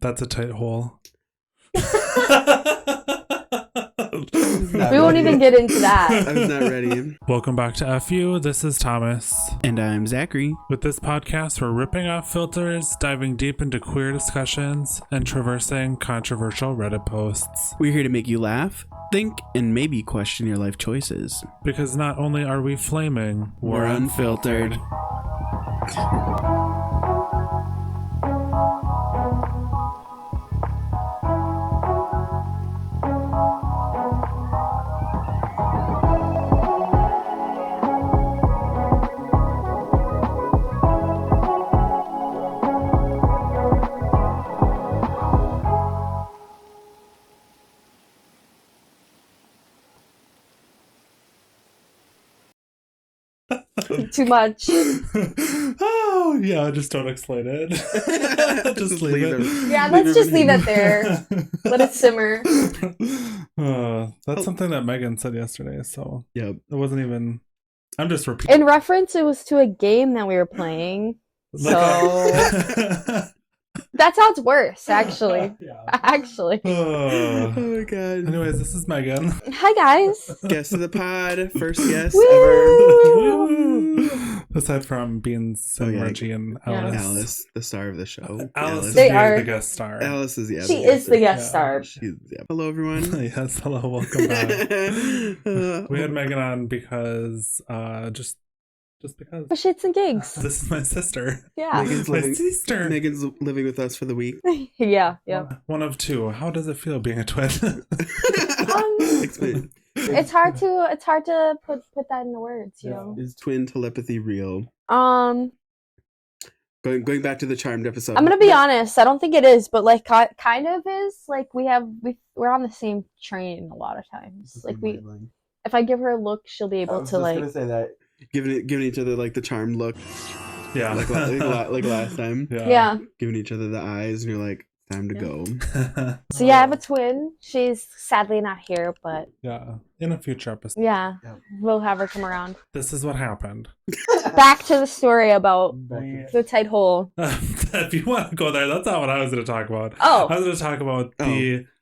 That's a tight hole. We won't even get into that. I was not ready. Welcome back to FU. This is Thomas. And I'm Zachary. With this podcast, we're ripping off filters, diving deep into queer discussions, and traversing controversial Reddit posts. We're here to make you laugh, think, and maybe question your life choices. Because not only are we flaming, We're unfiltered. Too much. Oh, yeah, just don't explain it. just leave it. Yeah, let's just leave it there. Let it simmer. That's something that Megan said yesterday, so Yep. it wasn't even... I'm just repeating. In reference, it was to a game that we were playing. So that sounds worse, actually. Yeah. Actually. Oh my god. Anyways, this is Megan. Hi, guys. Guest of the pod. First guest Woo! Aside from Beans and Reggie and Yeah. Alice. Alice, the star of the show. Alice is They the are. guest star. Alice is She is the guest Yeah. star. Hello, everyone. Yes, hello, welcome back. We had Megan on because just because. For shits and gigs. This is my sister. Yeah. Megan's My living, sister. Megan's living with us for the week. Yeah. One of two. How does it feel being a twin? Explain. It's hard to put that into words, you know. Is twin telepathy real? Um, Going back to the Charmed episode. I'm gonna be honest. I don't think it is, but like kind of is. Like we're on the same train a lot of times. Like if I give her a look, she'll be able to like. Say that. Giving each other like the Charmed look, Yeah. like last time. Yeah. Giving each other the eyes, and you're like, time to go. So yeah, I have a twin. She's sadly not here, but Yeah. In a future episode. yeah, we'll have her come around. This is what happened. Back to the story about the tight hole. If you want to go there, that's not what I was going to talk about. Oh. I was going to talk about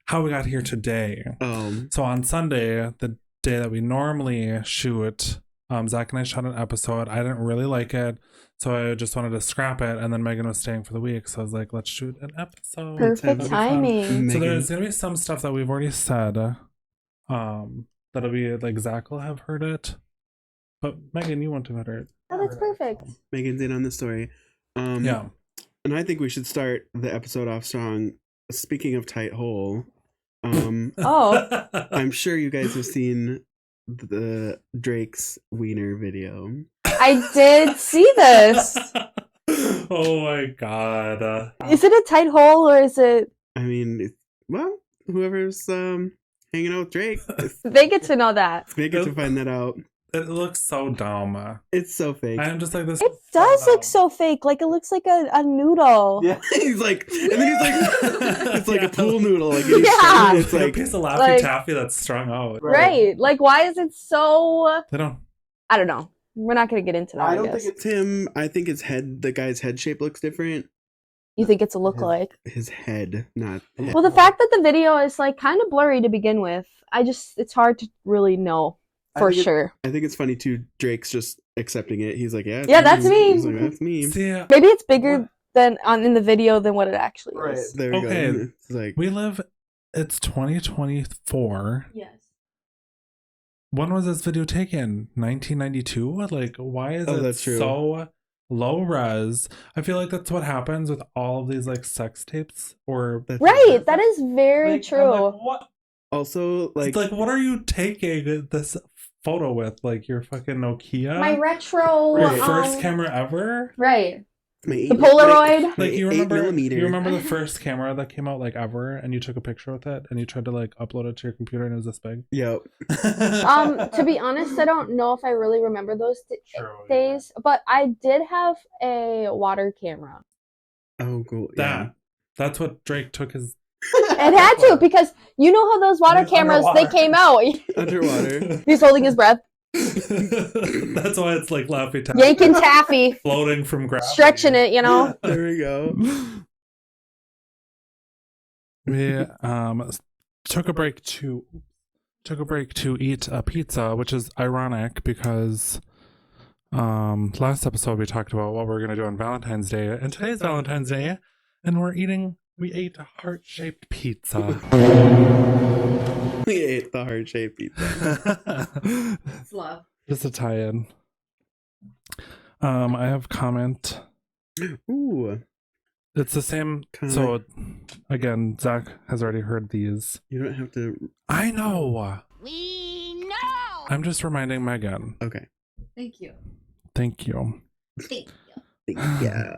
how we got here today. So on Sunday, the day that we normally shoot, Zach and I shot an episode. I didn't really like it, so I just wanted to scrap it. And then Megan was staying for the week, so I was like, let's shoot an episode. Perfect timing. So there's going to be some stuff that we've already said. That'll be like Zach will have heard it. But Megan, you won't have heard it. Oh, that's perfect. Megan's in on the story. Yeah. And I think we should start the episode off strong. Speaking of tight hole, Oh. I'm sure you guys have seen the Drake's wiener video. I did see this. Oh my god. Is it a tight hole or is it? I mean, well, whoever's hanging out with Drake, They get to know that. they get to find that out. It looks so dumb. It's so fake. I'm just like this. It does look so fake. Like it looks like a noodle. Yeah, he's like, and then he's like, it's like a pool noodle. Like, Yeah. It's like a like, piece of Laffy like- Taffy that's strung out. Right. Like why is it so? They don't. I don't know. We're not gonna get into that. I don't guess. think it's him. I think his head, the guy's head shape looks different. You think it's a lookalike? His head, not. Head. Well, the fact that the video is like kind of blurry to begin with, it's hard to really know for sure. I think it's funny too. Drake's just accepting it. He's like, yeah, that's me. He's like, that's me. See, Maybe it's bigger than in the video than what it actually is. There we Okay. go. It's like, we live. It's 2024. Yes. When was this video taken? 1992? Like, why is it that's true. so low res? I feel like that's what happens with all of these like sex tapes. Or Right. That is very like, true. I'm like, what? also like, It's like, what are you taking this photo with? Like your fucking Nokia? My retro. Your first camera ever? Right. the Polaroid? Like you 8 remember? millimeter. You remember the first camera that came out like ever, and you took a picture with it, and you tried to like upload it to your computer, and it was this big. Yep. To be honest, I don't know if I really remember those days, but I did have a water camera. Oh, cool. Yeah. That's what Drake took his. It had to, because you know how those water cameras, they came out. Underwater. He's holding his breath. That's why it's like Laffy Taffy. Yanking taffy. Floating from gravity. Stretching it, you know? There we go. We took a break to eat a pizza, which is ironic because last episode we talked about what we're gonna do on Valentine's Day, and today's Valentine's Day, and we ate a heart-shaped pizza. We ate the heart-shaped pizza. It's love. Just a tie-in. I have comment. Ooh. It's the same. So, again, Zach has already heard these. You don't have to. I know. We know. I'm just reminding Megan. Okay. Thank you. Thank you. Yeah.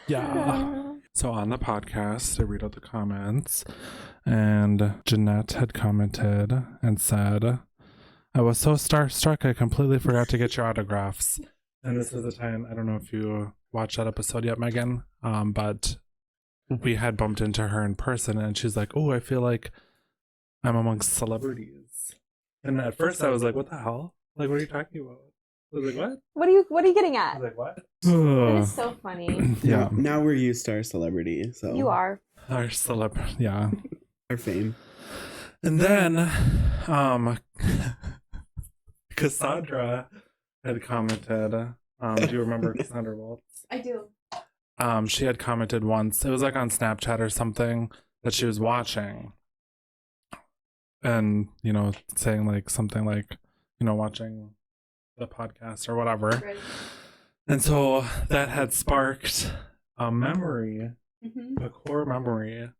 Yeah. So on the podcast, I read out the comments, and Jeanette had commented and said, "I was so starstruck, I completely forgot to get your autographs." And this was the time, I don't know if you watched that episode yet, Megan, but we had bumped into her in person, and she's like, "Oh, I feel like I'm amongst celebrities." And at first I was like, "What the hell? Like, what are you talking about?" I was like, "What? What are you getting I at? was like, "What?" That is so funny. Yeah. Now we're used to our celebrity, so You are. Our celebrity, yeah. our fame. And then, Cassandra had commented. Do you remember Cassandra Waltz? I do. She had commented once. It was like on Snapchat or something that she was watching, and saying like something like watching the podcast or whatever. Right. And so that had sparked a memory, a core memory.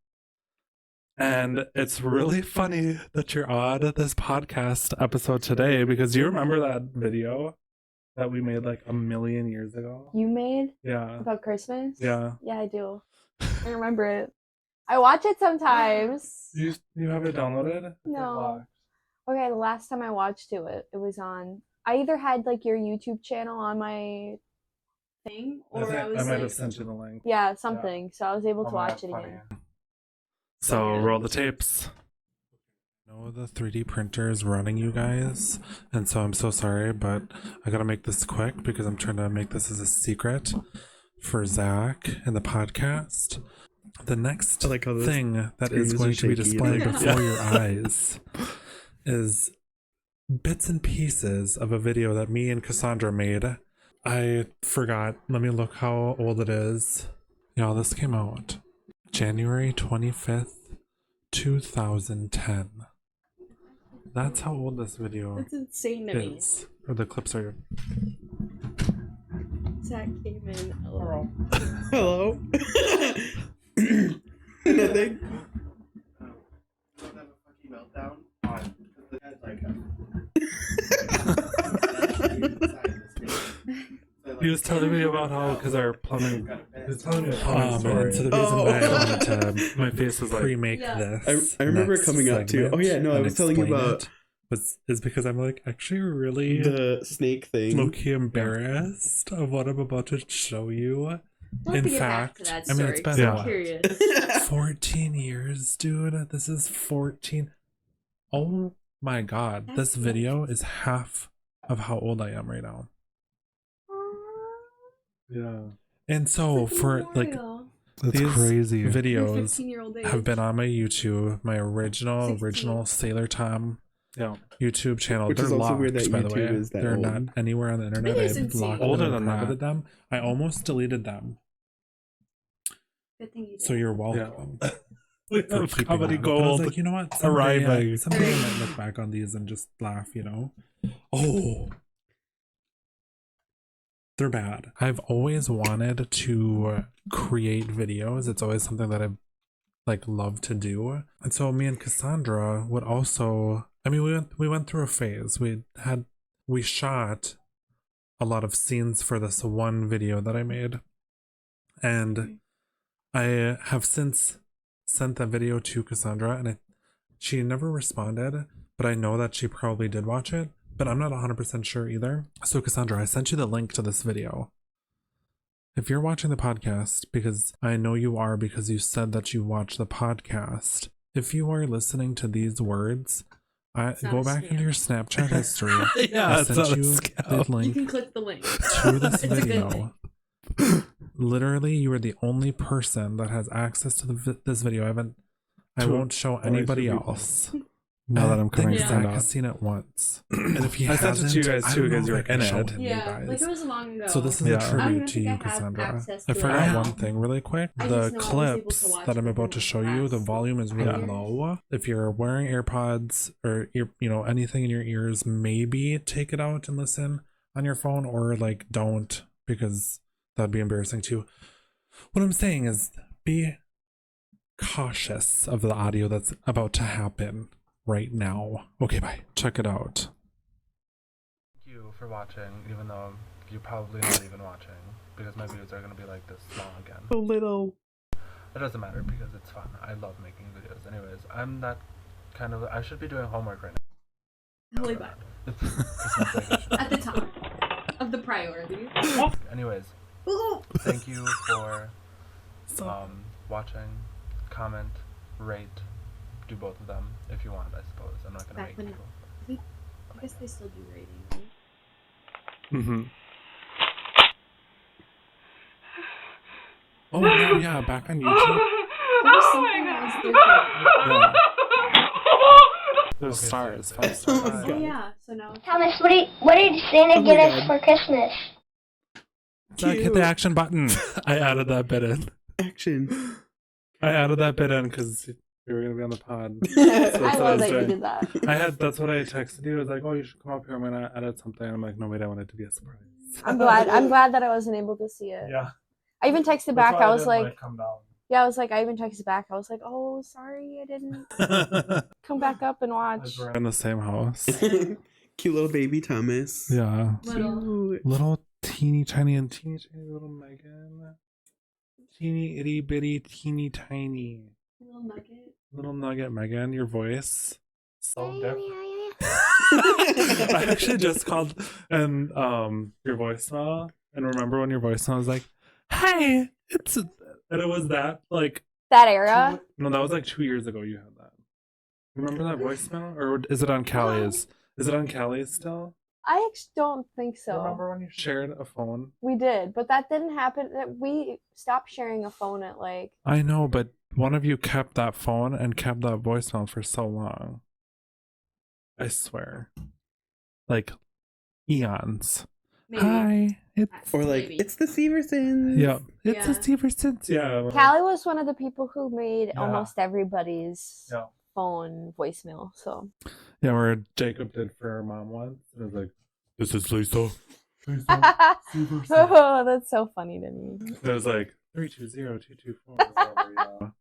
And it's really funny that you're on this podcast episode today, because you remember that video that we made like 1,000,000 years ago? You made? Yeah. About Christmas? Yeah. Yeah, I do. I remember it. I watch it sometimes. You have it downloaded? It's No. locked. Okay, the last time I watched it was on. I either had like your YouTube channel on my thing, or I was might like, have sent you the link. yeah, something. So I was able to Oh my watch it God, again. funny. So Yeah. roll the tapes. The 3D printer is running, you guys, and so I'm so sorry, but I gotta make this quick because I'm trying to make this as a secret for Zach and the podcast. The next thing that is going to be displayed before your eyes is bits and pieces of a video that me and Cassandra made. I forgot. Let me look how old it is. Y'all, this came out January 25th, 2010. That's how old this video That's insane to me. is. Or the clips are. Zach came in. Hello. Hello. Nothing. He was telling me about how, because our plumbing. He was telling me a plumbing story. And so the reason why I wanted to, my face was like, remake this. I remember it coming up too. Oh yeah, no, I was telling you about is because I'm like actually really the snake thing. Low-key embarrassed of what I'm about to show you. In fact, I mean, it's been what? 14 years, dude. This is 14. Oh my God. This video is half of how old I am right now. Yeah. And so for like these crazy videos have been on my YouTube, my original Sailor Tom YouTube channel. Which They're is also locked, weird that by the YouTube way. is that They're old. not anywhere on the internet. It is I've insane. locked Older them, than that. them. I almost deleted them. Good thing you did. So you're welcome. We For have keeping comedy on. But I was gold like, you know what? arriving. Someday I might look back on these and just laugh, Oh, they're bad. I've always wanted to create videos. It's always something that I've loved to do. And so me and Cassandra would also, I mean, we went through a phase. We shot a lot of scenes for this one video that I made. And I have since sent that video to Cassandra, and she never responded, but I know that she probably did watch it, but I'm not 100% sure either. So Cassandra, I sent you the link to this video. If you're watching the podcast, because I know you are, because you said that you watch the podcast, if you are listening to these words, go back into your Snapchat history. Yeah, I it's sent not a you scam. the You link can click the link. to this It's a good video. literally, you are the only person that has access to this video. I won't show anybody else. Now that I'm covering Zach has seen it once. And if he hasn't, sent it to you guys too because you were in it. Yeah, like it was long ago. So this is a tribute to you, Cassandra. I forgot one thing really quick. The clips that I'm about to show you, the volume is really low. If you're wearing AirPods or anything in your ears, maybe take it out and listen on your phone, or like don't, because that'd be embarrassing too. What I'm saying is be cautious of the audio that's about to happen right now. Okay, bye. Check it out. Thank you for watching, even though you're probably not even watching, because my videos are going to be like this small again. A little. It doesn't matter because it's fun. I love making videos. Anyways, I'm that kind of... I should be doing homework right now. Really bad. At the top of the priority. Anyways, thank you for watching, comment, rate. Do both of them if you want, I suppose. I'm not going to make you. I guess they still do rating, right? Mm-hmm. Oh, no, yeah, back on YouTube. There was something that was different. There's stars, 5 stars. Oh yeah, so now... Thomas, what did Santa get us for Christmas? Zach, hit the action button. I added that bit in. Action. I added that bit in because... we were gonna be on the pod. So I love that you did that. That's what I texted you. I was like, "Oh, you should come up here. I'm gonna edit something." I'm like, "No, wait, I want it to be a surprise." I'm glad that I wasn't able to see it. Yeah. I even texted back. I was like, "Come down." Yeah, I was like, I even texted back. I was like, "Oh, sorry, I didn't come back up and watch." We're in the same house. Cute little baby Thomas. Yeah. Little teeny tiny little Megan. Teeny itty bitty teeny tiny. Little nugget Megan, your voice so different. I actually just called and your voicemail, and remember when your voicemail was like, "Hey, and it was that like that era." No, that was like 2 years ago. You had that. Remember that voicemail, or is it on Callie's? Is it on Callie's still? I don't think so. Remember when you shared a phone? We did, but that didn't happen. We stopped sharing a phone at like... I know, but one of you kept that phone and kept that voicemail for so long. I swear. Like, eons. Maybe. Hi. It's the Seversons. Yeah. It's the Seversons. Yeah. Callie was one of the people who made almost everybody's phone voicemail, so... Yeah, where Jacob did for her mom once. It was like, "This is Lisa." Oh, that's so funny to me. It was like 320-224.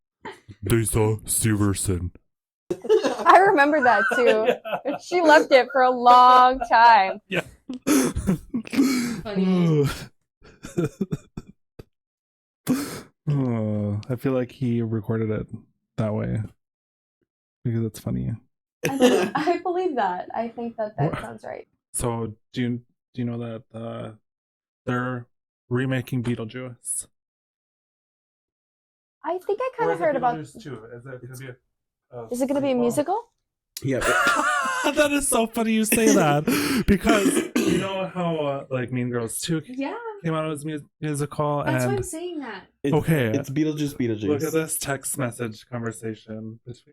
Lisa Severson. I remember that too. Yeah. She left it for a long time. Yeah. Funny. Oh, I feel like he recorded it that way because it's funny. I believe that. I think that sounds right. So do you know that they're remaking Beetlejuice? I think I kind of heard about. Is it going to be a musical? Yeah. That is so funny you say that, because you know how like Mean Girls 2 came out as musical. That's why I'm saying that. It's Beetlejuice. Look at this text message conversation between.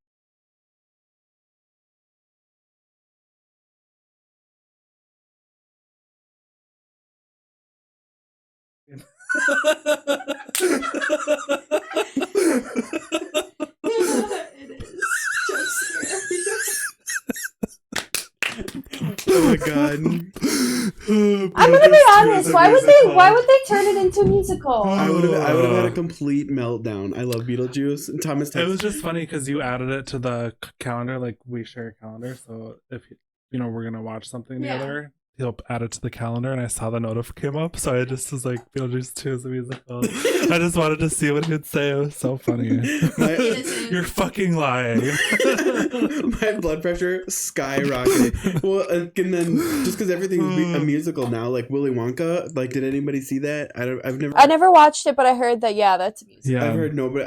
It is Oh my god. I'm gonna be honest. Why would they turn it into a musical? I would have had a complete meltdown. I love Beetlejuice. And Thomas It was just funny because you added it to the calendar, like we share a calendar. So if we're gonna watch something together, he'll add it to the calendar, and I saw the notif came up, so I just was like, Beetlejuice 2 is a musical. I just wanted to see what he'd say. It was so funny. You're fucking lying. My blood pressure skyrocketed. Well, and then just because everything's a musical now, like Willy Wonka, like did anybody see that? I never watched it, but I heard that that's a musical. Yeah.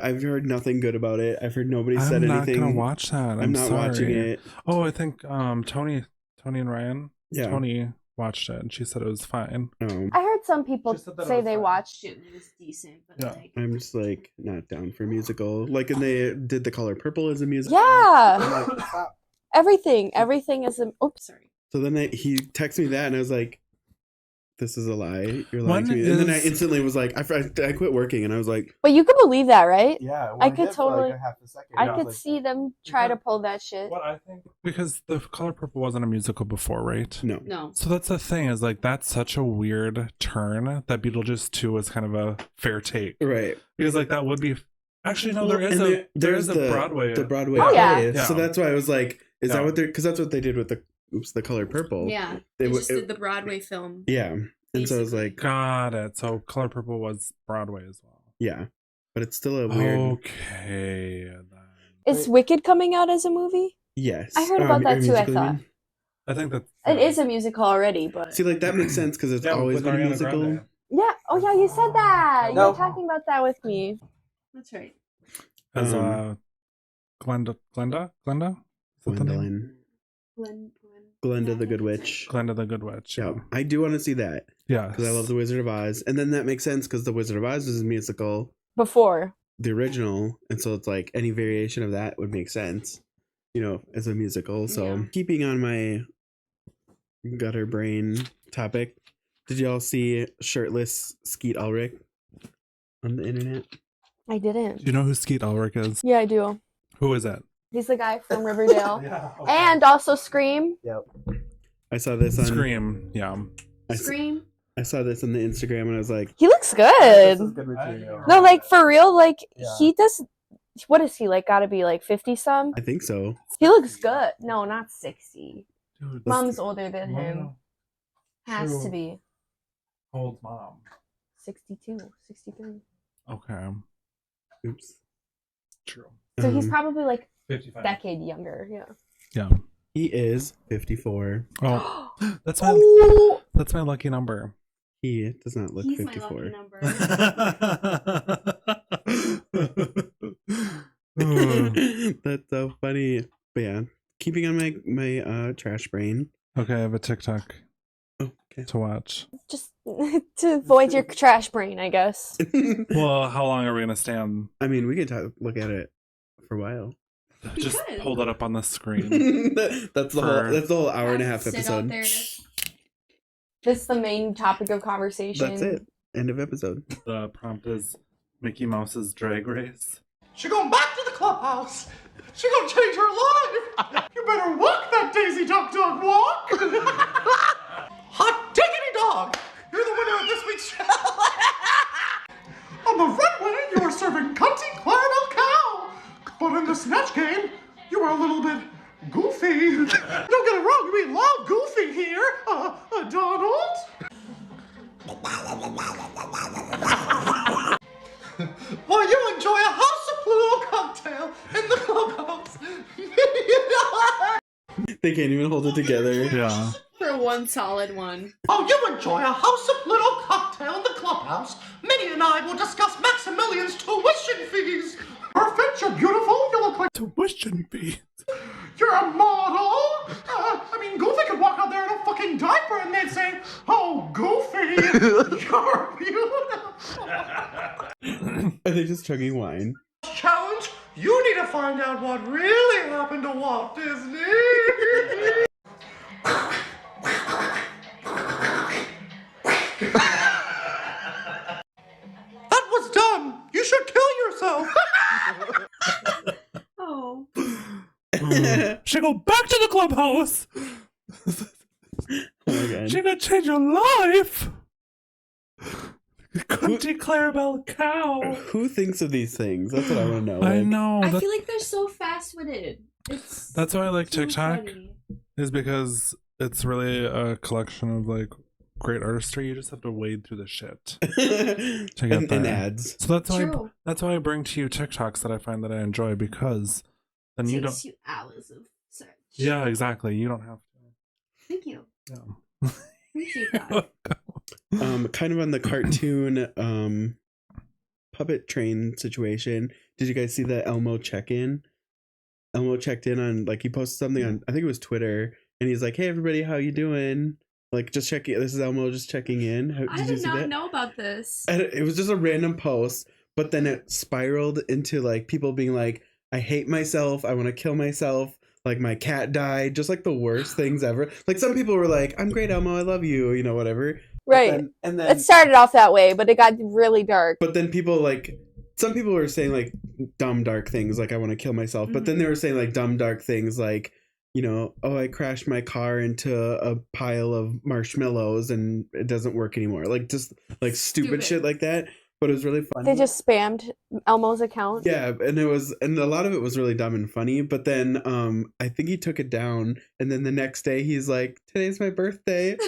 I've heard nothing good about it. I've heard nobody said anything. I'm not gonna watch that. I'm not sorry. watching it. Oh, I think Tony and Ryan. Yeah. Tony watched it and she said it was fine. I heard had some people say they watched it and it was decent, but like I'm just like not down for musical. Like, and they did The Color Purple as a musical. Yeah. I'm like, stop. Everything is a. Oops, sorry. So then he texted me that, and I was like, "This is a lie. You're lying to me." And then I instantly was like, I quit working, and I was like, But you could believe that, right? "Yeah, I could totally. I could see them try to pull that shit. What I think, because The Color Purple wasn't a musical before, right? No. So that's the thing, is like that's such a weird turn that Beetlejuice 2 was kind of a fair take, Right? Because like that would be actually no, there's a Broadway. The Broadway. Oh, yeah. Play. So that's why I was like, is that what they're? Because that's what they did with The Color Purple. Yeah, they just did the Broadway film. Yeah, and so I was like, got it. So Color Purple was Broadway as well. Yeah, but it's still a weird. Okay. Then. Is Wicked coming out as a movie? Yes, I heard about that too. I thought. I think that it is a musical already, but see, like that makes sense because it's always been a musical. Grande. Yeah. Oh yeah, you said that. No. You were talking about that with me. That's right. As Glenda? Gwendolyn. Glenda the Good Witch. Glenda the Good Witch. Yeah, I do want to see that. Yeah, because I love The Wizard of Oz, and then that makes sense because The Wizard of Oz was a musical before the original, and so it's like any variation of that would make sense, as a musical. So keeping on my gutter brain topic, did y'all see Shirtless Skeet Ulrich on the internet? I didn't. Do you know who Skeet Ulrich is? Yeah, I do. Who is that? He's the guy from Riverdale. And also Scream. Yep. I saw this on Scream. Yeah. Scream. I saw this on the Instagram and I was like, he looks good. This is good material. No, like for real, like he does. What is he like? Got to be like 50 some. I think so. He looks good. No, not 60. Dude, Mom's older than him. No. Has True. to be. How old's mom? 62, 63. Okay. Oops. True. So he's probably like 55. decade younger. Yeah. Yeah. He is 54. Oh, that's my lucky number. He does not look He's 54. my lucky number. That's so funny. But yeah, keeping on my trash brain. Okay, I have a TikTok Okay. to watch. Just to avoid your trash brain, I guess. Well, how long are we gonna stay on? I mean, we can look at it for a while. Just hold it up on the screen. That's the whole hour and a half Sit out episode. there. This is the main topic of conversation. That's it. End of episode. The prompt is Mickey Mouse's Drag Race. She going back to the clubhouse. She gonna change her life. You better walk that Daisy Duck Dog walk. Hot diggity dog. You're the winner of this week's show. On the runway, you were serving cunty caramel cow. But in the snatch game, you were a little bit goofy. Don't get it wrong, we love Goofy here. Donald? Well, you enjoy a House of Pluto cocktail in the clubhouse. They can't even hold it together. Yeah. For one solid one. Oh, you enjoy a House of Pluto cocktail in the clubhouse. Minnie and I will discuss Maximilian's tuition fees. Perfect, you're beautiful, you look like Tuition fees. you're a model. Goofy could walk out there in a fucking diaper and they'd say, oh, Goofy, you're beautiful. Are they just chugging wine? Challenge, you need to find out what really happened to Walt Disney. That was dumb. You should kill yourself. Oh. She go back to the clubhouse. Oh my god. She gonna change your life. Cunty Clarabelle cow. Who thinks of these things? That's what I want to know. I Like, know. I feel like they're so fast-witted. That's why I like so TikTok. funny. Is because it's really a collection of like great artistry. You just have to wade through the shit to get and there. ads. So True. that's why I bring to you TikToks that I find that I enjoy, because then you Takes don't. you hours of search. Yeah, exactly. You don't have to. Thank you. Yeah. Appreciate that. Kind of on the cartoon puppet train situation. Did you guys see the Elmo check-in? Elmo checked in on, like, he posted something on, I think it was Twitter, and he's like, hey everybody, how you doing? Like, just checking. This is Elmo just checking in. I did not know about this. And it was just a random post, but then it spiraled into like people being like, I hate myself. I want to kill myself. Like, my cat died. Just like the worst things ever. Like, some people were like, I'm great, Elmo. I love you. You know, whatever. Right. And then It started off that way, but it got really dark. But then people like, some people were saying like dumb, dark things. Like, I want to kill myself. But then they were saying like dumb, dark things like, you know, oh, I crashed my car into a pile of marshmallows and it doesn't work anymore. Like, just like stupid shit like that. But it was really funny. They just spammed Elmo's account. Yeah, and a lot of it was really dumb and funny. But then I think he took it down, and then the next day he's like, "Today's my birthday." So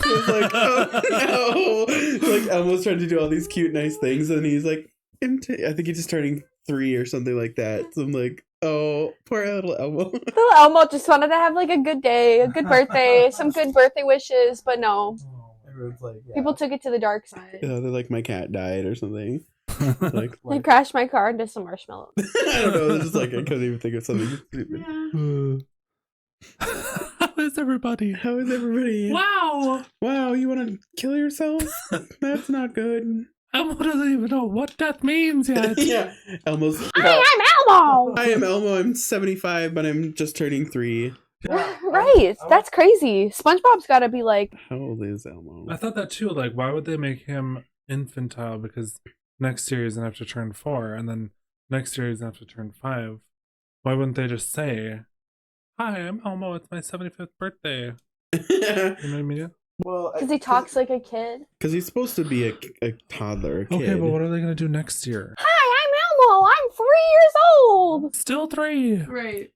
it was like, oh no! Like, Elmo's trying to do all these cute, nice things, and he's like, I think he's just turning 3 or something like that. So I'm like, oh, poor little Elmo. Little Elmo just wanted to have like a good day, a good birthday, some good birthday wishes, but no. Everyone's like, yeah. People took it to the dark side. Yeah, they're like, my cat died or something. Like, I crashed my car into some marshmallows. I don't know. It's just like, I couldn't even think of something stupid. How is everybody? How is everybody? Wow. Wow, you want to kill yourself? That's not good. Elmo doesn't even know what that means yet. Yeah. Elmo's. Hi, I'm Elmo! I am Elmo. I'm 75, but I'm just turning 3. Right. That's crazy. SpongeBob's got to be like... How old is Elmo? I thought that too. Like, why would they make him infantile? Because next year he's going to have to turn 4, and then next year he's going to have to turn 5. Why wouldn't they just say, hi, I'm Elmo. It's my 75th birthday. You know what I mean? Well, Because he talks like a kid. Because he's supposed to be a toddler, a kid. Okay, but what are they going to do next year? Hi, I'm Elmo. I'm 3 years old. Still 3. Right.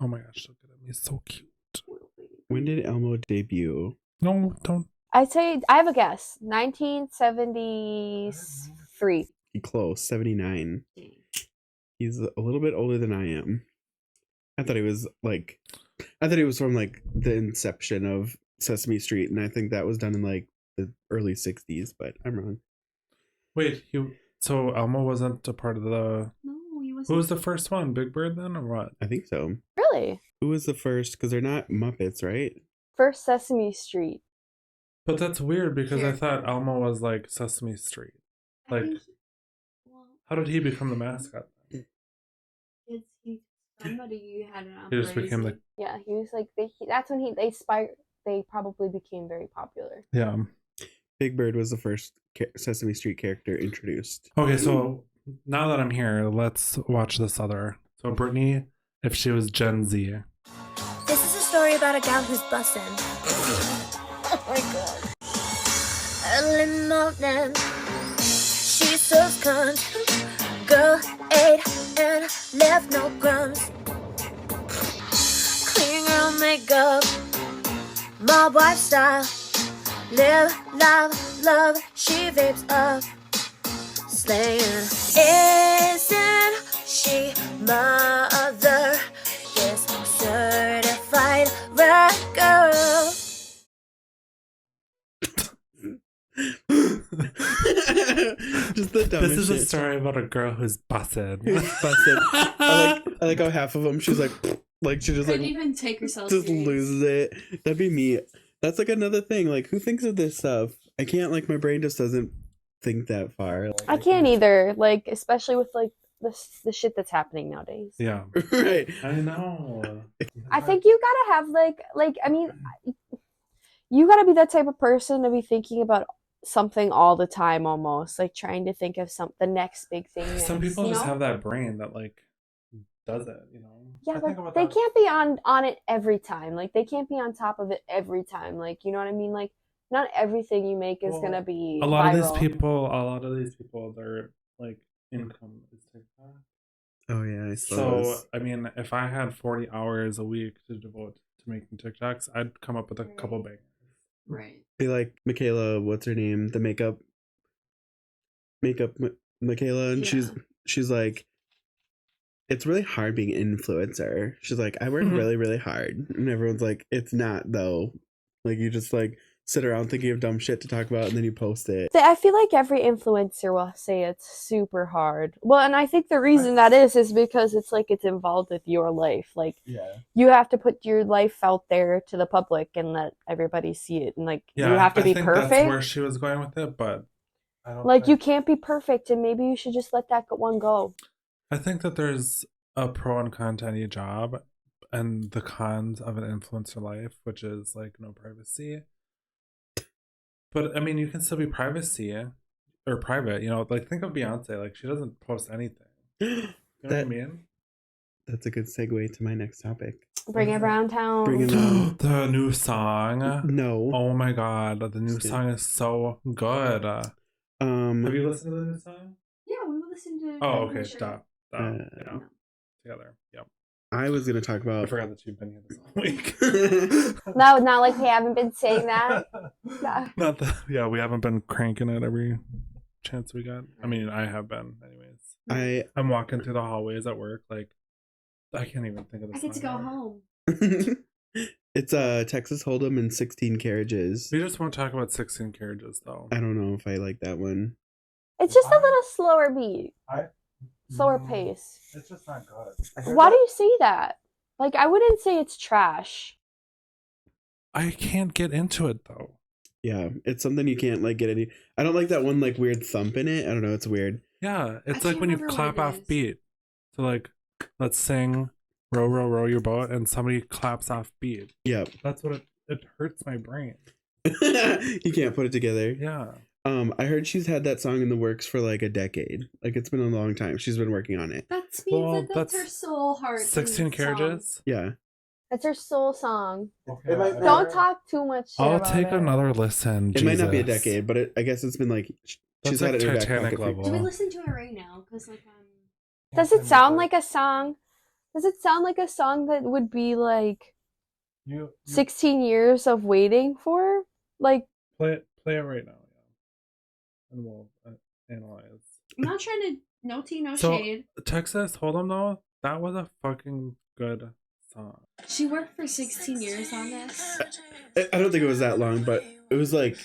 Oh my gosh, look at him. He's so cute. When did Elmo debut? No, don't. I'd say, I have a guess. 1973. Close, 79. He's a little bit older than I am. I thought he was from like the inception of Sesame Street, and I think that was done in like the early 60s, but I'm wrong. Wait, so Elmo wasn't a part of the... No, he wasn't. Who was the first one? Big Bird then, or what? I think so. Really? Who was the first? Because they're not Muppets, right? First Sesame Street. But that's weird because I thought Elmo was like Sesame Street. Like, how did he become the mascot? Somebody had an He just became the... Yeah, he was like, that's when they probably became very popular. Yeah. Big Bird was the first Sesame Street character introduced. Okay, so now that I'm here, let's watch this other. So Britney, if she was Gen Z. This is a story about a gal who's bussin'. Oh my god. Early morning, she serves cunt. Girl ate and left no crumbs. Clean girl makeup, my wife style. Live, love, she vapes up. Slaying, isn't she mother? Yes, certified rock girl. Just the dumbest This is a shit. story about a girl who's busted. Busted. I like how half of them she's like she just Couldn't like even take herself just serious. loses it. That'd be me. That's like another thing. Like, who thinks of this stuff? I can't. Like, my brain just doesn't think that far. Like, I can't either. Like, especially with like the shit that's happening nowadays. Yeah. Right. I know. I think you gotta have like I mean, you gotta be that type of person to be thinking about something all the time, almost like trying to think of the next big thing. Some next, people you just know? have that brain that like does it, you know. Yeah, I think but about they that. can't be on it every time. Like, they can't be on top of it every time. Like, you know what I mean? Like, not everything you make is Well, gonna be a lot viral. of these people, their like income is TikTok. Oh yeah, I So suppose. I mean, if I had 40 hours a week to devote to making TikToks, I'd come up with a couple bangers. Right. Be like Michaela, what's her name? The makeup Michaela, and Yeah. she's like, it's really hard being an influencer. She's like, I work really, really hard. And everyone's like, it's not though. Like, you just like sit around thinking of dumb shit to talk about, and then you post it. I feel like every influencer will say it's super hard. Well, and I think the reason that is because it's like it's involved with your life. Like, you have to put your life out there to the public and let everybody see it. And, like, you have to be perfect. That's where she was going with it, but I don't like, you can't be perfect, and maybe you should just let that one go. I think that there's a pro and con to any job, and the cons of an influencer life, which is, like, no privacy. But, I mean, you can still be or private, you know, like, think of Beyonce, like, she doesn't post anything. You know what I mean? That's a good segue to my next topic. Bring it around town. Bring it on. The new song. No. Oh my god, the new song is so good. Have you listened to the new song? Yeah, we listened to. Oh, okay. Stop. Yeah. Together. Yep. I was gonna talk about. I forgot that you've been here this whole week. No, not like we haven't been saying that. No. Not that. Yeah, we haven't been cranking it every chance we got. I mean, I have been, anyways. I'm walking through the hallways at work, like, I can't even think of this. I get to go home. It's Texas Hold'em and 16 Carriages. We just won't talk about 16 Carriages, though. I don't know if I like that one. It's just a little slower beat. Slower pace. It's just not good. Why do you say that? Like, I wouldn't say it's trash. I can't get into it, though. Yeah, it's something you can't, like, get any. I don't like that one, like, weird thump in it. I don't know, it's weird. Yeah, it's like when you clap off beat. So, like, let's sing Row, Row, Row Your Boat, and somebody claps off beat. Yep. That's what it hurts my brain. You can't put it together. Yeah. I heard she's had that song in the works for like a decade. Like, it's been a long time. She's been working on it. That means that's her soul heart. 16 Carriages? Yeah. That's her soul song. Okay. Don't talk too much shit I'll about take it. another listen. It might not be a decade, but I guess it's been like she's had like it in her back Titanic pocket. level. Do we listen to it right now? Because, like, Does it sound like a song? Does it sound like a song that would be like 16 years of waiting for? Like, play it right now, and we'll analyze. I'm not trying to no tea, no So, shade. Texas Hold'em, though, that was a fucking good song. She worked for 16 years on this. I don't think it was that long, but it was like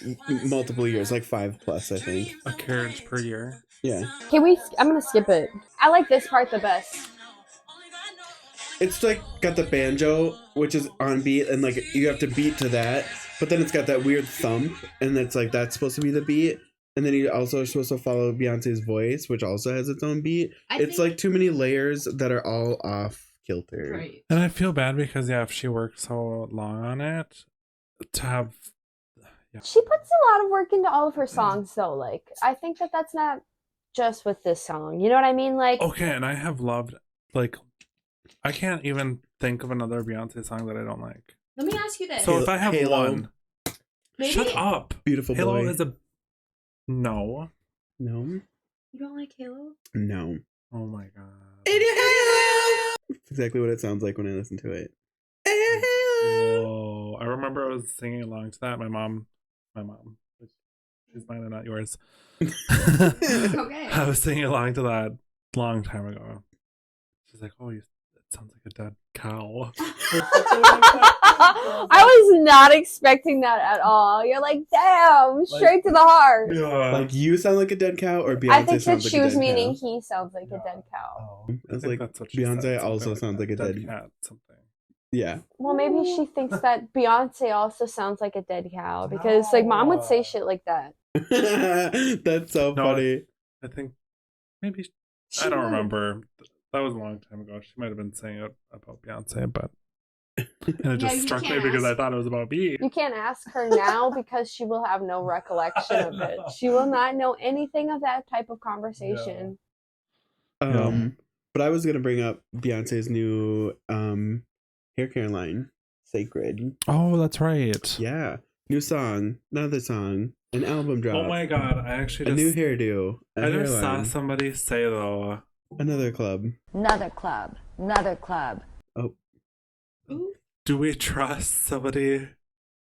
multiple years, like 5+, I think. A carriage per year. Yeah. I'm gonna skip it. I like this part the best. It's like got the banjo, which is on beat, and like you have to beat to that, but then it's got that weird thump, and it's like that's supposed to be the beat, and then you also are supposed to follow Beyonce's voice, which also has its own beat. It's like too many layers that are all off kilter. Right. And I feel bad because, if she worked so long on it, to have... Yeah. She puts a lot of work into all of her songs, though. Like, I think that's not just with this song. You know what I mean? Like, okay, and I have loved, like, I can't even think of another Beyonce song that I don't like. Let me ask you this. So if I have Halo. one... Shut up. Beautiful Halo boy. is a... No. No. You don't like Halo? No. Oh my god. That's exactly what it sounds like when I listen to it. Whoa. I remember I was singing along to that. My mom, she's mine and not yours. Okay. I was singing along to that long time ago. She's like, oh, it sounds like a dead cow. I was not expecting that at all. You're like, damn, straight to the heart. Yeah. Like, you sound like a dead cow, or Beyonce I think that sounds like she a was dead meaning cow? he sounds like a dead cow. Oh, That's I think like that's what she Beyonce said, also something sounds like a dead cat. Something. Yeah. Well, maybe she thinks that Beyonce also sounds like a dead cow because, like, mom would say shit like that. That's so funny. I think maybe I don't remember. That was a long time ago. She might have been saying it about Beyonce, but and it just struck me because I thought it was about me. You can't ask her now because she will have no recollection of it. She will not know anything of that type of conversation. But I was gonna bring up Beyonce's new hair care line, Cécred. Oh, that's right. Yeah, new song, another song, an album drop. Oh my god! I actually a new hairdo. I just saw somebody say though. Another club. Another club. Another club. Oh. Do we trust somebody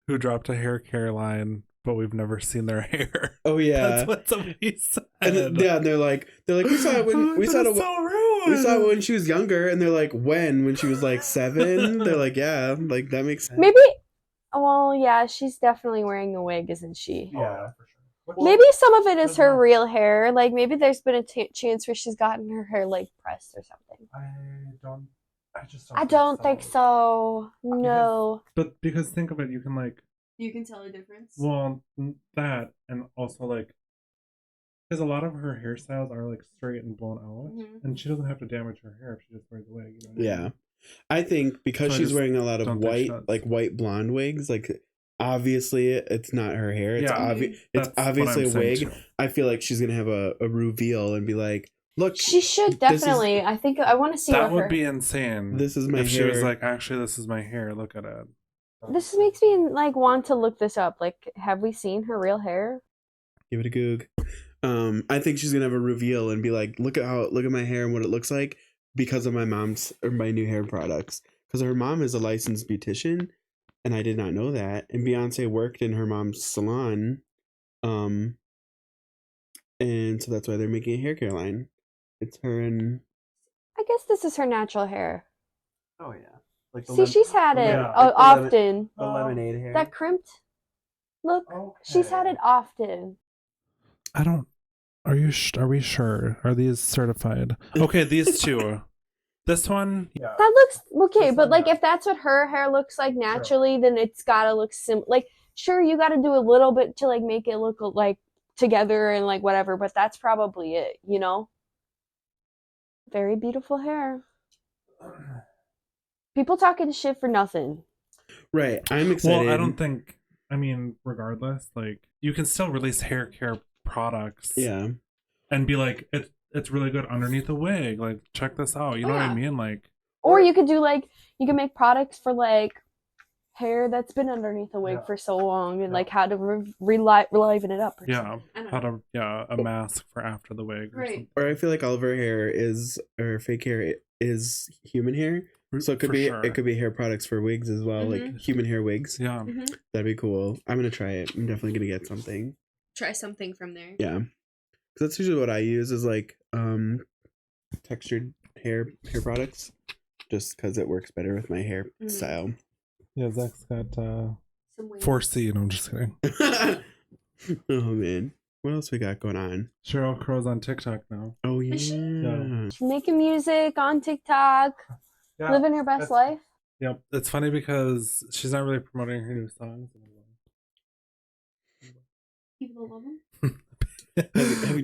who dropped a hair care line, but we've never seen their hair? Oh yeah, that's what somebody said. And they're like we saw it when we saw it. So rude. We saw it when she was younger, and they're like, when she was like 7. They're like, yeah, like that makes sense. Maybe Well, yeah, she's definitely wearing a wig, isn't she? Yeah. For sure. Maybe some of it is her real hair. Like, maybe there's been a chance where she's gotten her hair, like, pressed or something. I just I don't think so. No. But because think of it, you can like. You can tell the difference. Well, that and also like. Because a lot of her hairstyles are like straight and blown out, and she doesn't have to damage her hair if she just wears a wig. You know what I mean? I think because she's wearing a lot of white, like white blonde wigs, like obviously it's not her hair. It's it's obviously a wig. Too. I feel like she's gonna have a reveal and be like, "Look." She should definitely. I think I want to see that would be insane. This is my hair. If she was like, actually, this is my hair. Look at it. This makes me like want to look this up. Like, have we seen her real hair? Give it a goog. I think she's gonna have a reveal and be like, look at my hair and what it looks like because of my new hair products. Because her mom is a licensed beautician, and I did not know that. And Beyonce worked in her mom's salon, and so that's why they're making a hair care line. It's her and. I guess this is her natural hair. Oh yeah. Like see, she's had it often. The lemonade hair. That crimped look. Okay. She's had it often. I don't. Are we sure? Are these certified? Okay, these two. This one. Yeah. That looks okay, but like if that's what her hair looks like naturally, then it's gotta look like sure you gotta do a little bit to like make it look like together and like whatever, but that's probably it, you know? Very beautiful hair. People talking shit for nothing. Right. I'm excited. Well, I don't think. I mean, regardless, like you can still release hair care products. Yeah. And be like, it's really good underneath a wig. Like, check this out. You know what I mean? Like. Or you could do like you can make products for like hair that's been underneath a wig for so long and like how to reliven it up. A mask for after the wig. Right. Or I feel like all of her hair or fake hair is human hair. So it could be it could be hair products for wigs as well, like human hair wigs. Yeah. That'd be cool. I'm gonna try it. I'm definitely gonna get something. Try something from there. Yeah. Because that's usually what I use is like textured hair products. Just because it works better with my hair style. Yeah, Zach's got 4C, and I'm just kidding. Oh man. What else we got going on? Sheryl Crow's on TikTok now. Oh yeah. She's making music on TikTok. Yeah, living her best life. Yep. It's funny because she's not really promoting her new songs. People love them.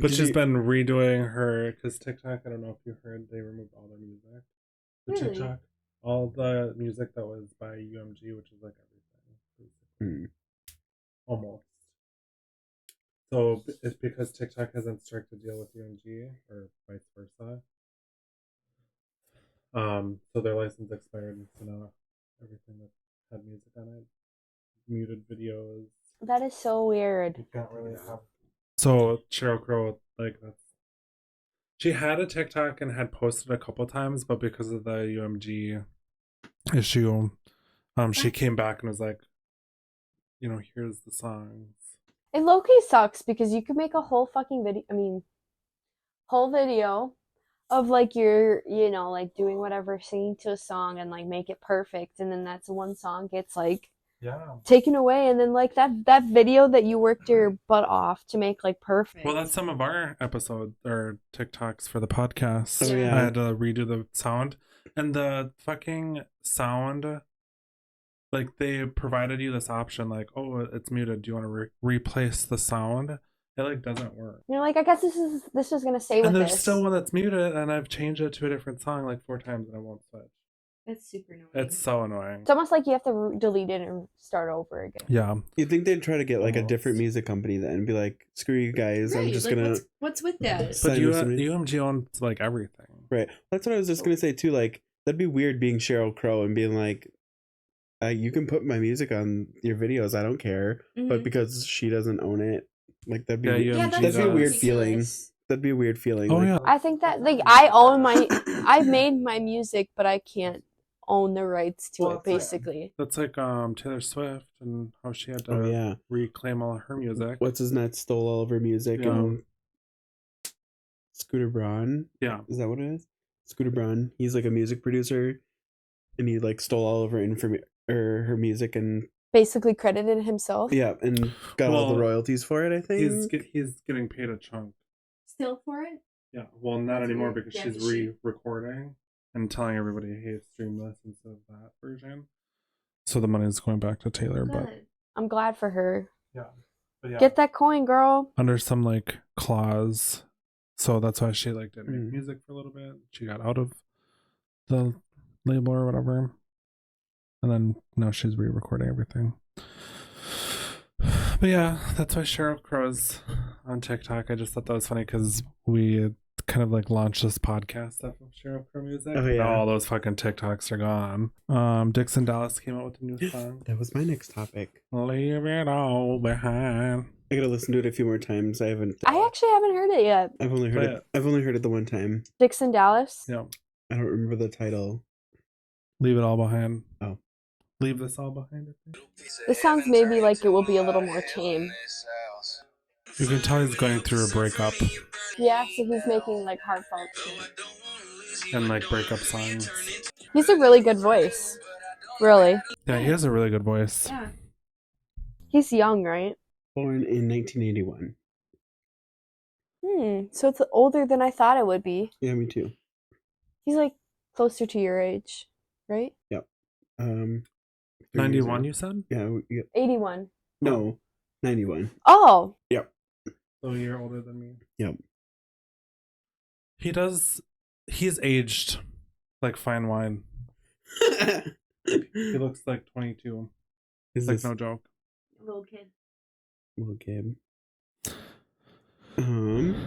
But she's been redoing her, because TikTok, I don't know if you heard, they removed all their music. Really? TikTok. All the music that was by UMG, which is like everything. Almost. So it's because TikTok hasn't struck a deal with UMG, or vice versa. So their license expired, and so now everything that had music on it, muted videos. That is so weird. You can't really have. So Sheryl Crow, like she had a TikTok and had posted a couple times, but because of the UMG issue, she came back and was like, here's the songs. It low-key sucks because you could make a whole fucking video. Whole video of like you're like doing whatever, singing to a song and like make it perfect, and then that's one song gets like taken away, and then like that video that you worked your butt off to make like perfect. Well, that's some of our episodes or TikToks for the podcast. Oh, yeah. I had to redo the sound, and the fucking sound, like they provided you this option, like, oh, it's muted. Do you want to replace the sound? It like doesn't work. You're like, I guess this was gonna stay with and there's this. still one that's muted, and I've changed it to a different song like 4 times, and it won't switch. That's super annoying. It's so annoying. It's almost like you have to delete it and start over again. Yeah. You'd think they'd try to get like a different music company then and be like, screw you guys, right, I'm just like, gonna. What's with that? But UMG owns like everything. Right. That's what I was just gonna say too. Like that'd be weird being Sheryl Crow and being like, you can put my music on your videos, I don't care. But because she doesn't own it, like that'd be that'd be a weird feeling. That'd be a weird feeling. Oh like, yeah. I think that like I've made my music, but I can't own the rights to it basically. That's like Taylor Swift and how she had to reclaim all of her music. What's his net stole all of her music and Scooter Braun. Yeah. Is that what it is? Scooter Braun. He's like a music producer and he like stole all of her her music and basically credited himself. Yeah, and got all the royalties for it, I think. He's getting paid a chunk. Still for it? Yeah, well, not anymore because Yeah, she's re-recording and telling everybody, hey, stream this instead of that version. So the money's going back to Taylor, Good. but I'm glad for her. yeah. But yeah. Get that coin, girl. Under some like clause. So that's why she like didn't make music for a little bit. She got out of the label or whatever. And then now she's re-recording everything. But yeah, that's why Sheryl Crow's on TikTok. I just thought that was funny because we kind of like launched this podcast stuff of Sheryl Crow music. Oh, yeah. Now all those fucking TikToks are gone. Dixon Dallas came out with a new song. That was my next topic. Leave it all behind. I gotta listen to it a few more times. I actually haven't heard it yet. I've only heard it the one time. Dixon Dallas? Yeah. I don't remember the title. Leave it all behind. Oh. Leave this all behind, I think. This sounds maybe like it will be a little more tame. You can tell he's going through a breakup. Yeah, so he's making like heartfelt And like breakup songs. He's a really good voice. Really. Yeah, he has a really good voice. Yeah. He's young, right? Born in 1981. So it's older than I thought it would be. Yeah, me too. He's like closer to your age, right? Yep. 91, you said? Yeah. 81. No, 91. Oh. Yep. So a year older than me. Yep. He's aged like fine wine. He looks like 22. Is like this no joke. Little kid. Little kid.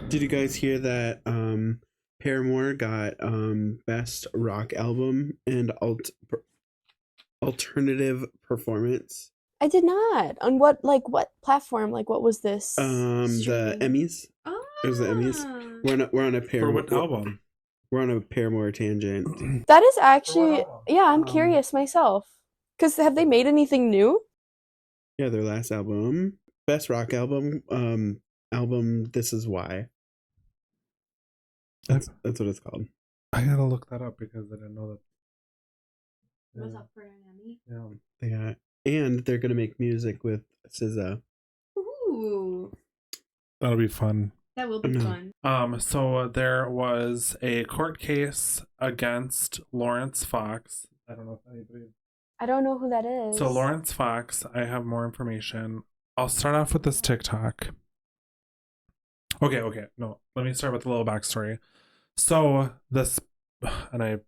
Did you guys hear that Paramore got best rock album and alternative performance? I did not. On what platform? Like what was this? The Emmys. Oh. It was the Emmys. We're on a Paramore. For what album? We're on a Paramore tangent. That is actually I'm curious myself. Cause have they made anything new? Yeah, their last album, best rock album. Album. This Is Why. That's what it's called. I gotta look that up because I didn't know that. Yeah. Was up for an Emmy. Yeah. They got, and they're gonna make music with SZA. Ooh. That'll be fun. That will be fun. So there was a court case against Laurence Fox. I don't know if anybody. I don't know who that is. So Laurence Fox, I have more information. I'll start off with this TikTok. Okay. No, let me start with a little backstory. So this, and I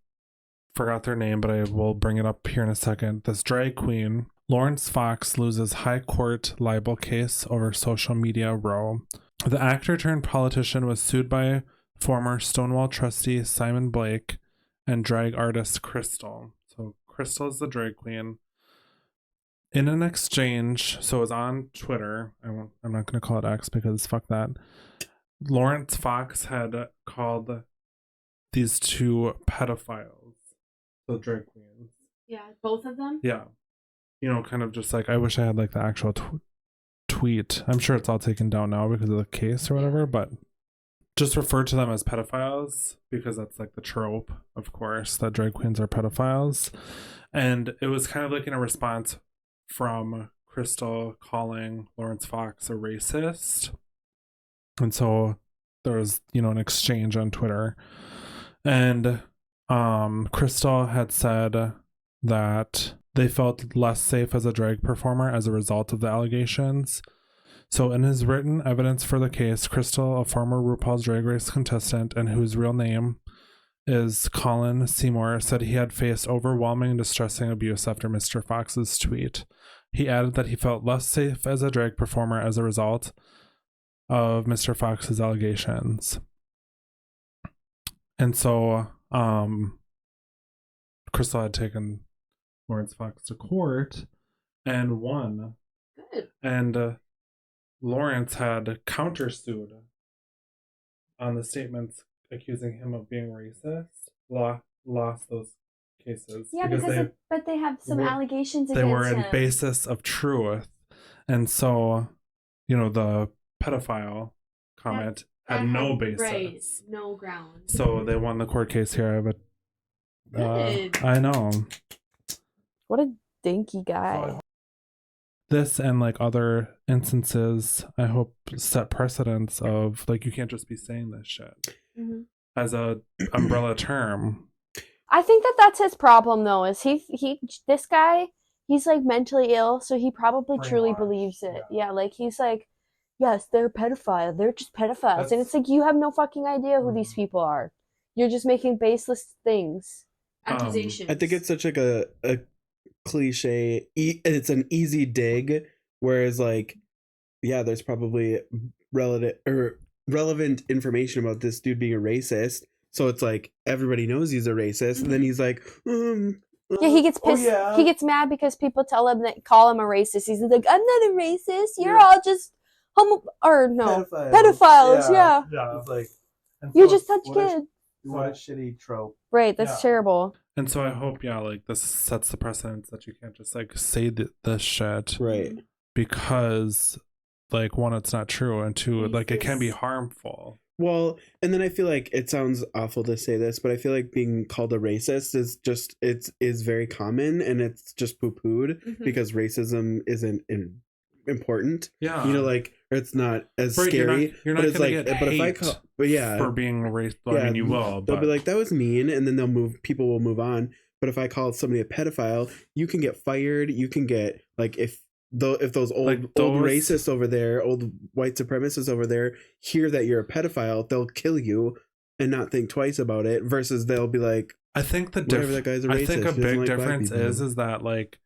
forgot their name, but I will bring it up here in a second. This drag queen, Laurence Fox, loses high court libel case over social media row. The actor turned politician was sued by former Stonewall trustee Simon Blake and drag artist Crystal. So Crystal is the drag queen. In an exchange, so it was on Twitter. I'm not going to call it X because fuck that. Laurence Fox had called these two pedophiles, the drag queens. Yeah, both of them? Yeah. You know, kind of just like, I wish I had like the actual tweet. I'm sure it's all taken down now because of the case or whatever, but just refer to them as pedophiles because that's like the trope, of course, that drag queens are pedophiles. And it was kind of like in a response from Crystal calling Laurence Fox a racist. And so there was, an exchange on Twitter. And Crystal had said that they felt less safe as a drag performer as a result of the allegations. So in his written evidence for the case, Crystal, a former RuPaul's Drag Race contestant and whose real name is Colin Seymour, said he had faced overwhelming and distressing abuse after Mr. Fox's tweet. He added that he felt less safe as a drag performer as a result of Mr. Fox's allegations. And so Crystal had taken Laurence Fox to court and won. Good. And Laurence had countersued on the statements accusing him of being racist. Lost those cases. Yeah, because they have some allegations against him. They were in basis of truth. And so, the pedophile comment had no basis. Right, no ground. So they won the court case here. I have Good. I know. What a dinky guy. this and like other instances, I hope set precedents of like you can't just be saying this shit as a umbrella term. I think that's his problem though. Is this guy? He's like mentally ill, so he probably truly believes it. Yeah, like he's like, yes, they're pedophile. They're just pedophiles, and it's like you have no fucking idea who these people are. You're just making baseless things. Accusations. I think it's such like a cliche. It's an easy dig, whereas like, yeah, there's probably relevant information about this dude being a racist. So it's like everybody knows he's a racist, and then he's like, yeah, he gets pissed. He gets mad because people call him a racist. He's like, I'm not a racist. You're all just pedophiles. Yeah. It's like, you just touch kids. What a shitty trope. Right, that's terrible. And so I hope, like this sets the precedence that you can't just like say this shit, right? Because, like, one, it's not true, and two, like it can be harmful. Well, and then I feel like it sounds awful to say this, but I feel like being called a racist is very common, and it's just poo-pooed because racism isn't important. Yeah, you know, like it's not as scary. You're not gonna get hate if I call, but yeah, for being racist. I mean, you will. They'll be like, that was mean, and then people will move on. But if I call somebody a pedophile, you can get fired. You can get like if those old racists over there, old white supremacists over there, hear that you're a pedophile, they'll kill you and not think twice about it. Versus they'll be like, I think that guy's a racist. I think a big difference is that like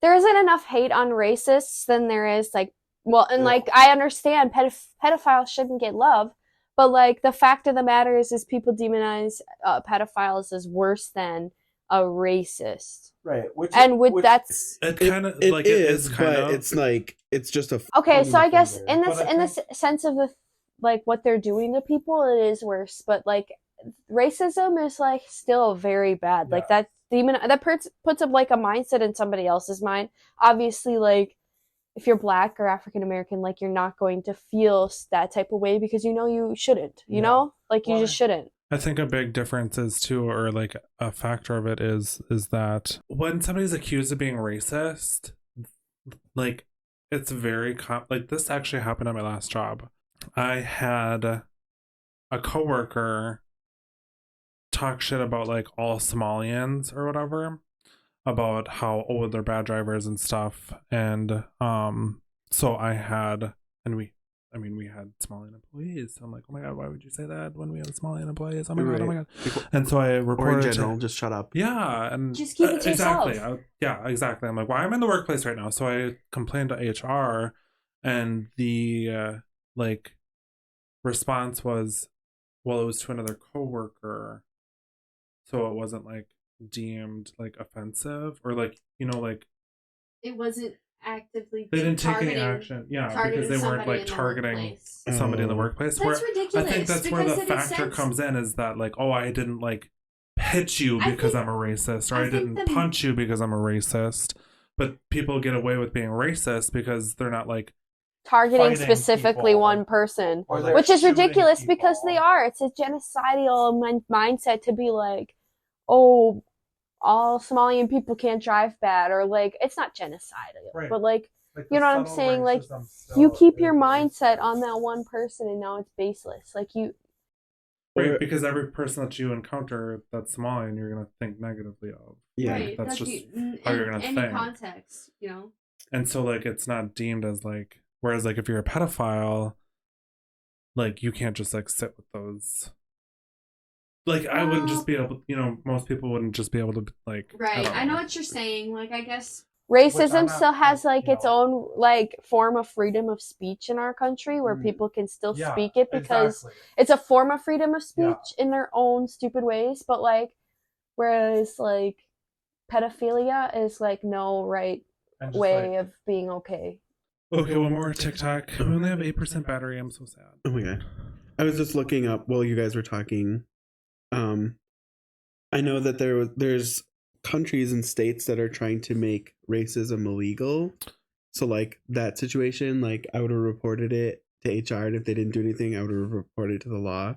there isn't enough hate on racists than there is like. Well, and like I understand pedophiles shouldn't get love, but like the fact of the matter is people demonize pedophiles as worse than a racist. Right. That's it kind of like it is kind of. It's like it's just a okay. So I guess in this sense of the like what they're doing to people, it is worse. But like racism is like still very bad. Yeah. Like that puts up like a mindset in somebody else's mind. Obviously, like. If you're Black or African American, like you're not going to feel that type of way because you know you shouldn't, you know, like you just shouldn't. I think a big difference is too, or like a factor of it is that when somebody's accused of being racist, like it's very like this actually happened at my last job. I had a coworker talk shit about like all Somalians or whatever. About how they're bad drivers and stuff, and so I had, and we had Somalian employees. So I'm like, oh my god, why would you say that when we have Somalian employees? Oh my god, oh my god. And so I reported, or in general, just shut up. Yeah, and just keep it to exactly. yourself. Exactly. I'm like, well, I'm in the workplace right now, so I complained to HR, and the like response was, well, it was to another coworker, so it wasn't like deemed like offensive or like, you know, like it wasn't actively they didn't take any action because they weren't like targeting somebody in the workplace. That's ridiculous. I think that's where the factor comes in, is that like, oh, I didn't like hit you because I'm a racist, or I didn't punch you because I'm a racist, but people get away with being racist because they're not like targeting specifically one person, which is ridiculous because they are. It's a genocidal mindset to be like, oh, all Somalian people can't drive bad, or like it's not genocidal, but like you know what I'm saying? Like you keep your mindset on that one person, and now it's baseless. Like you, right? Because every person that you encounter that's Somalian, you're gonna think negatively of. Yeah, right. That's just how you're gonna think. Any context, you know. And so like it's not deemed as like. Whereas like if you're a pedophile, like you can't just like sit with those. Like, I wouldn't just be able, you know, most people wouldn't just be able to, like... Right, I know what you're saying, like, I guess... Racism still has, like, its own, like, form of freedom of speech in our country where people can still speak it because it's a form of freedom of speech in their own stupid ways, but, like, whereas, like, pedophilia is, like, no right way of being okay. Okay, one more TikTok. We only have 8% battery, I'm so sad. Oh my god. I was just looking up while you guys were talking... I know that there's countries and states that are trying to make racism illegal. So like that situation, like I would have reported it to HR, and if they didn't do anything, I would have reported it to the law.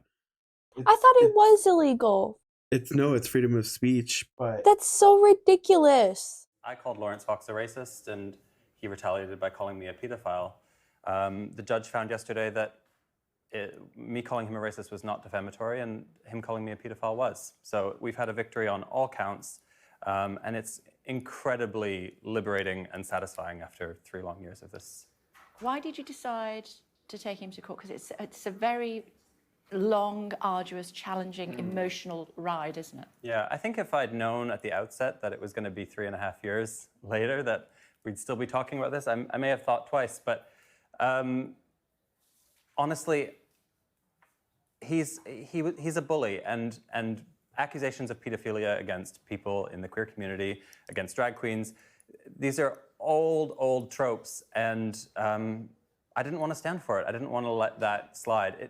I thought it was illegal. It's freedom of speech, but that's so ridiculous. I called Laurence Fox a racist, and he retaliated by calling me a pedophile. The judge found yesterday that me calling him a racist was not defamatory, and him calling me a pedophile was. So we've had a victory on all counts, and it's incredibly liberating and satisfying after 3 long years of this. Why did you decide to take him to court? Because it's a very long, arduous, challenging, emotional ride, isn't it? Yeah, I think if I'd known at the outset that it was going to be 3.5 years later that we'd still be talking about this, I may have thought twice. But honestly, he's a bully, and accusations of pedophilia against people in the queer community, against drag queens, these are old tropes, and I didn't want to stand for it. I didn't want to let that slide.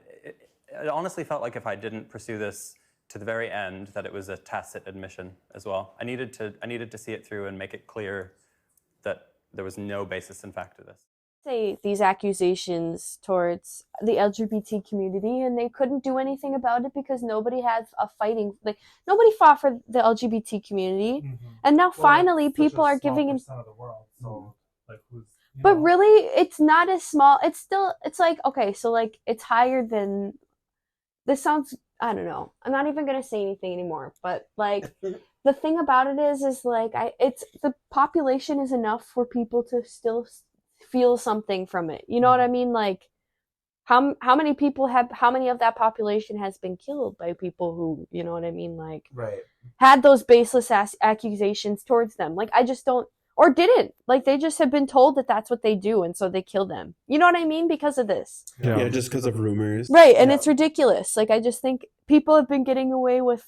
It honestly felt like if I didn't pursue this to the very end, that it was a tacit admission as well. I needed to see it through and make it clear that there was no basis in fact to this. Say these accusations towards the LGBT community, and they couldn't do anything about it because nobody had nobody fought for the LGBT community, and now finally people are giving in. Of the world, so like who's. But really, it's not as small. It's like, okay, so like it's higher than. This sounds, I don't know. I'm not even gonna say anything anymore. But like, the thing about it is like it's the population is enough for people to still feel something from it. You know what I mean? Like, how many of that population has been killed by people who, you know what I mean? Like, had those baseless accusations towards them. Like, I just don't. Or didn't. Like, they just have been told that that's what they do, and so they kill them. You know what I mean? Because of this. Yeah, just because of rumors. Right, and it's ridiculous. Like, I just think people have been getting away with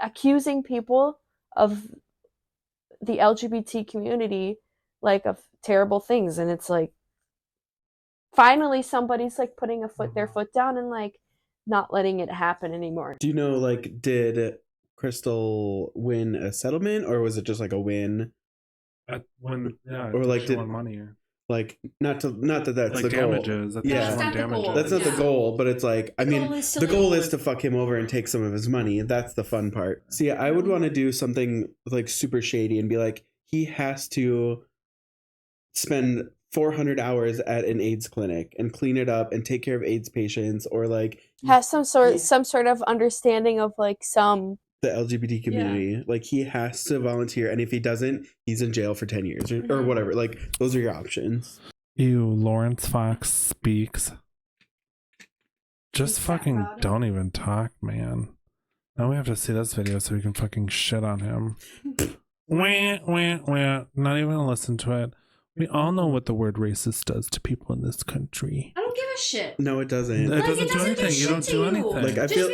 accusing people of the LGBT community, like, of terrible things, and it's like, finally somebody's, like, putting their foot down and, like, not letting it happen anymore. Do you know, like, did Crystal win a settlement, or was it just, like, a win? Or like did money, like not that that's like the damages. goal. That's not the goal. That's not the goal, but it's like the goal is to fuck him over and take some of his money. That's the fun part. See, I would want to do something like super shady and be like, he has to spend 400 hours at an AIDS clinic and clean it up and take care of AIDS patients, or like have some sort of understanding of like the LGBT community. Like, he has to volunteer, and if he doesn't, he's in jail for 10 years or whatever. Like, those are your options. Ew, Laurence Fox speaks. Just fucking don't even talk, man. Now we have to see this video so we can fucking shit on him. Wah, wah, wah. Not even gonna listen to it. We all know what the word racist does to people in this country. I don't give a shit. No, it doesn't. It doesn't do anything. You don't do anything. Like, I just feel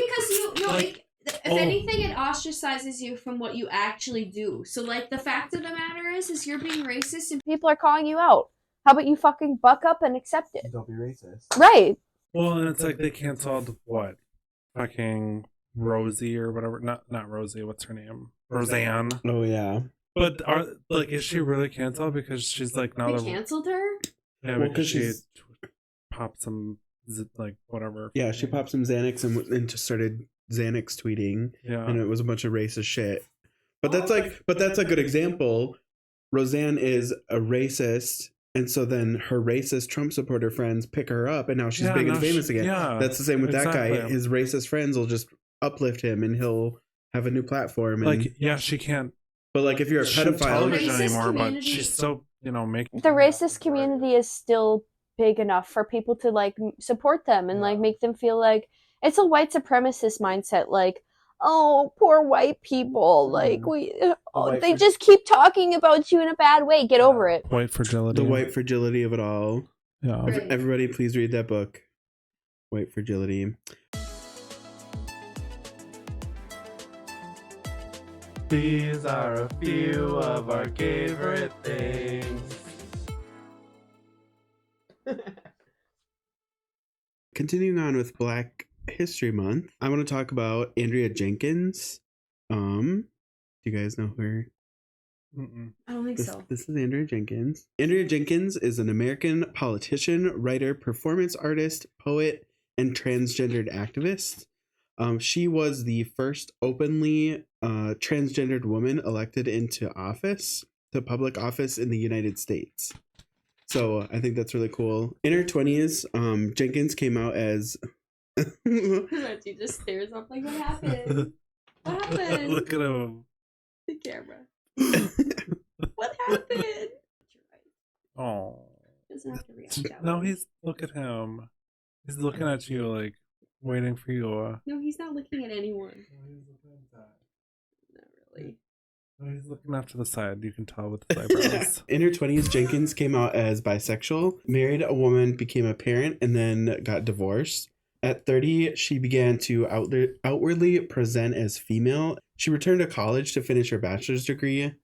because if anything, it ostracizes you from what you actually do. So, like, the fact of the matter is you're being racist and people are calling you out. How about you fucking buck up and accept it? Don't be racist. Right. Well, and it's like they canceled what? Fucking Rosie or whatever. Not Rosie. What's her name? Roseanne. Oh, yeah. But is she really canceled? Because she's like now they canceled her? Yeah, well, because she popped some like whatever. Yeah, she popped some Xanax and just started Xanax tweeting, and it was a bunch of racist shit. But that's a good example. Roseanne is a racist, and so then her racist Trump supporter friends pick her up, and now she's big and famous again. Yeah, that's the same with that guy. His racist friends will just uplift him, and he'll have a new platform. And, like, yeah, she can't. But like, if you're a pedophile anymore, but she's still, making the racist community is still big enough for people to like support them and like make them feel like it's a white supremacist mindset. Like, oh, poor white people. Like they just keep talking about you in a bad way. Get over it. White fragility. The white fragility of it all. Yeah. Everybody, please read that book. White Fragility. These are a few of our Gavorite Things. Continuing on with Black History Month, I want to talk about Andrea Jenkins. Do you guys know her? I don't think so. This is Andrea Jenkins. Andrea Jenkins is an American politician, writer, performance artist, poet, and transgendered activist. She was the first openly transgendered woman elected into public office in the United States. So I think that's really cool. In her 20s, Jenkins came out as... She just stares up like, what happened? What happened? Look at him. The camera. What happened? Oh. Doesn't have to react that No, way. look at him. He's looking at you like waiting for you. No, he's not looking at anyone. Not really. No, he's looking off to the side. You can tell with his eyebrows. In her 20s, Jenkins came out as bisexual, married a woman, became a parent, and then got divorced. At 30, she began to outwardly present as female. She returned to college to finish her bachelor's degree,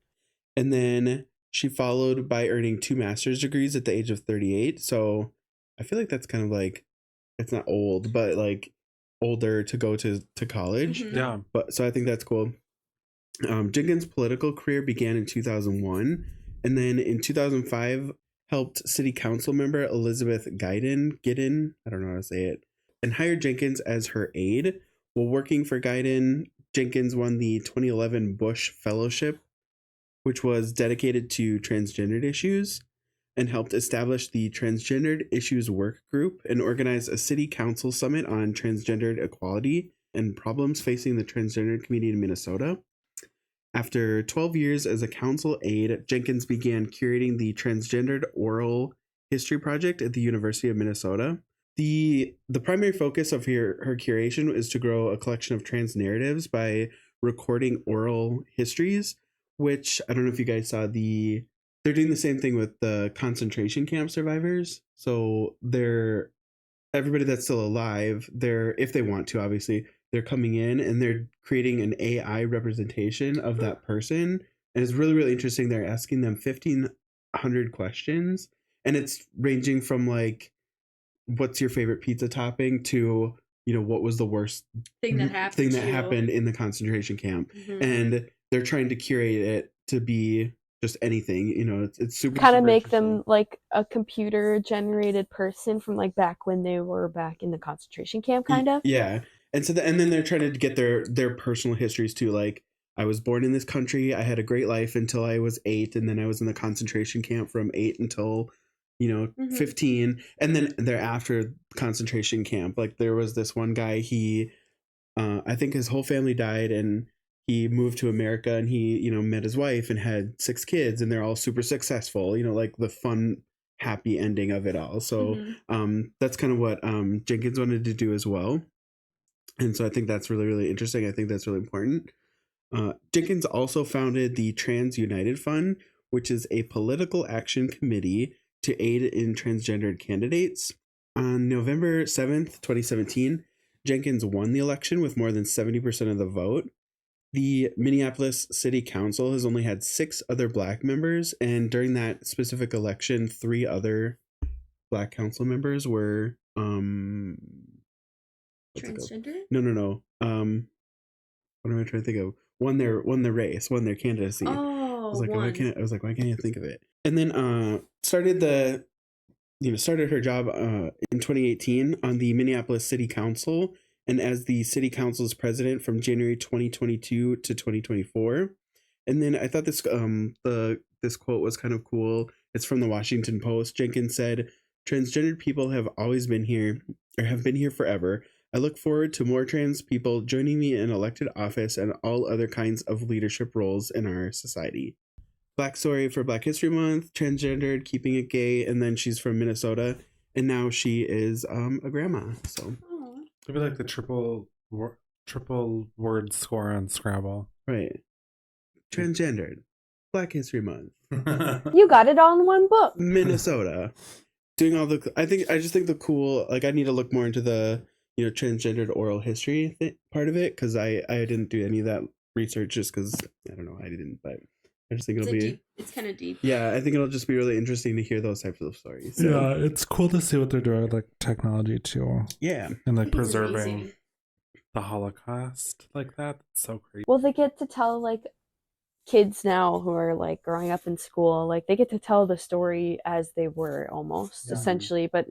and then she followed by earning 2 master's degrees at the age of 38. So I feel like that's kind of like, it's not old, but like older to go to college. Mm-hmm. Yeah. But so I think that's cool. Jenkins' political career began in 2001, and then in 2005 helped city council member Elizabeth Guyton, I don't know how to say it, and hired Jenkins as her aide. While working for Guyton, Jenkins won the 2011 Bush Fellowship, which was dedicated to transgendered issues, and helped establish the Transgendered Issues Work Group and organize a city council summit on transgendered equality and problems facing the transgender community in Minnesota. After 12 years as a council aide, Jenkins began curating the Transgendered Oral History Project at the University of Minnesota. The primary focus of her curation is to grow a collection of trans narratives by recording oral histories, which I don't know if you guys saw they're doing the same thing with the concentration camp survivors. So everybody that's still alive, if they want to, obviously, they're coming in and they're creating an AI representation of that person. And it's really, really interesting. They're asking them 1,500 questions, and it's ranging from like, what's your favorite pizza topping to, what was the worst thing that happened in the concentration camp. Mm-hmm. And they're trying to curate it to be just anything, it's super kind of super make them like a computer generated person from like back when they were back in the concentration camp, kind of. Yeah. And so and then they're trying to get their personal histories too. Like, I was born in this country, I had a great life until I was 8, and then I was in the concentration camp from 8 until 15, and then they're after concentration camp. Like, there was this one guy, he I think his whole family died, and he moved to America, and he met his wife and had 6 kids, and they're all super successful, like the fun happy ending of it all. So that's kind of what Jenkins wanted to do as well. And so I think that's really, really interesting. I think that's really important. Jenkins also founded the Trans United Fund, which is a political action committee to aid in transgendered candidates. On November 7th, 2017, Jenkins won the election with more than 70% of the vote. The Minneapolis City Council has only had 6 other Black members, and during that specific election, 3 other Black council members were transgender? No. What am I trying to think of? Won their candidacy. Oh, I was like, why can't I think of it? And then started her job in 2018 on the Minneapolis City Council, and as the city council's president from January 2022 to 2024. And then I thought this this quote was kind of cool. It's from the Washington Post. Jenkins said, "Transgendered people have always been here, or have been here forever. I look forward to more trans people joining me in elected office and all other kinds of leadership roles in our society." Black story for Black History Month, transgendered, keeping it gay, and then she's from Minnesota, and now she is a grandma. So it'd be like the triple word score on Scrabble, right? Transgendered, Black History Month. You got it all in one book. Minnesota, doing all the. I just think the cool. Like, I need to look more into the transgendered oral history part of it, because I didn't do any of that research just because I don't know, I didn't, but I just think it'll be it's kind of deep. Yeah, I think it'll just be really interesting to hear those types of stories. So. Yeah, it's cool to see what they're doing with like technology too. Yeah, and like preserving the Holocaust like that. It's so crazy. Well, they get to tell like kids now who are like growing up in school, like they get to tell the story as they were almost essentially, but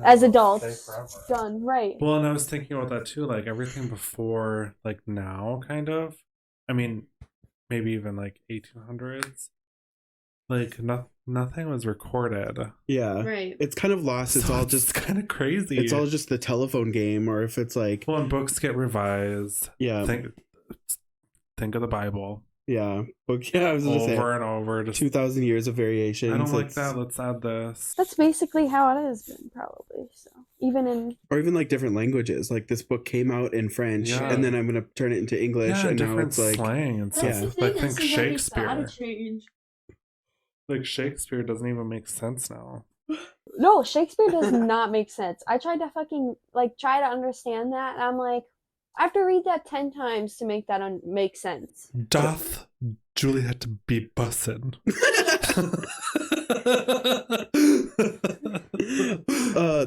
as adults done right. Well, and I was thinking about that too, like everything before like now, kind of, I mean, maybe even like 1800s, like nothing was recorded. Yeah. Right. It's kind of lost. It's So all it's just kind of crazy. It's all just the telephone game, or if it's like, well, and books get revised. yeah, think of the Bible. Yeah, but yeah, I was gonna say over and over. Just 2,000 years of variations. I don't like that. Let's add this. That's basically how it has been, probably. So even like different languages. Like this book came out in French, and then I'm gonna turn it into English, and now it's like slang and stuff. That's the thing, Like think Shakespeare. change. Like Shakespeare doesn't even make sense now. no, Shakespeare does not make sense. I tried to try to understand that, and I'm like, I have to read that 10 times to make that make sense. Doth Juliet be bussin'?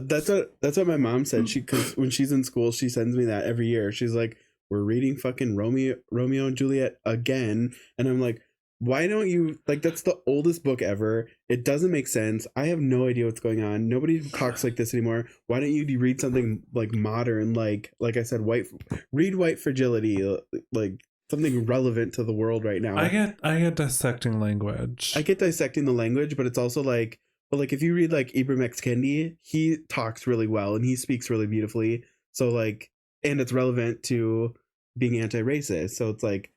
That's what my mom said. Because when she's in school, she sends me that every year. She's like, "We're reading fucking Romeo and Juliet again," and I'm like, why don't you, like, that's the oldest book ever. It doesn't make sense. I have no idea what's going on. Nobody talks like this anymore. Why don't you read something like modern, like I said, read White Fragility, like something relevant to the world right now. I get dissecting language. I get dissecting the language, but it's also like, but like if you read like Ibram X. Kendi, he talks really well and he speaks really beautifully. So like, and it's relevant to being anti-racist. So it's like,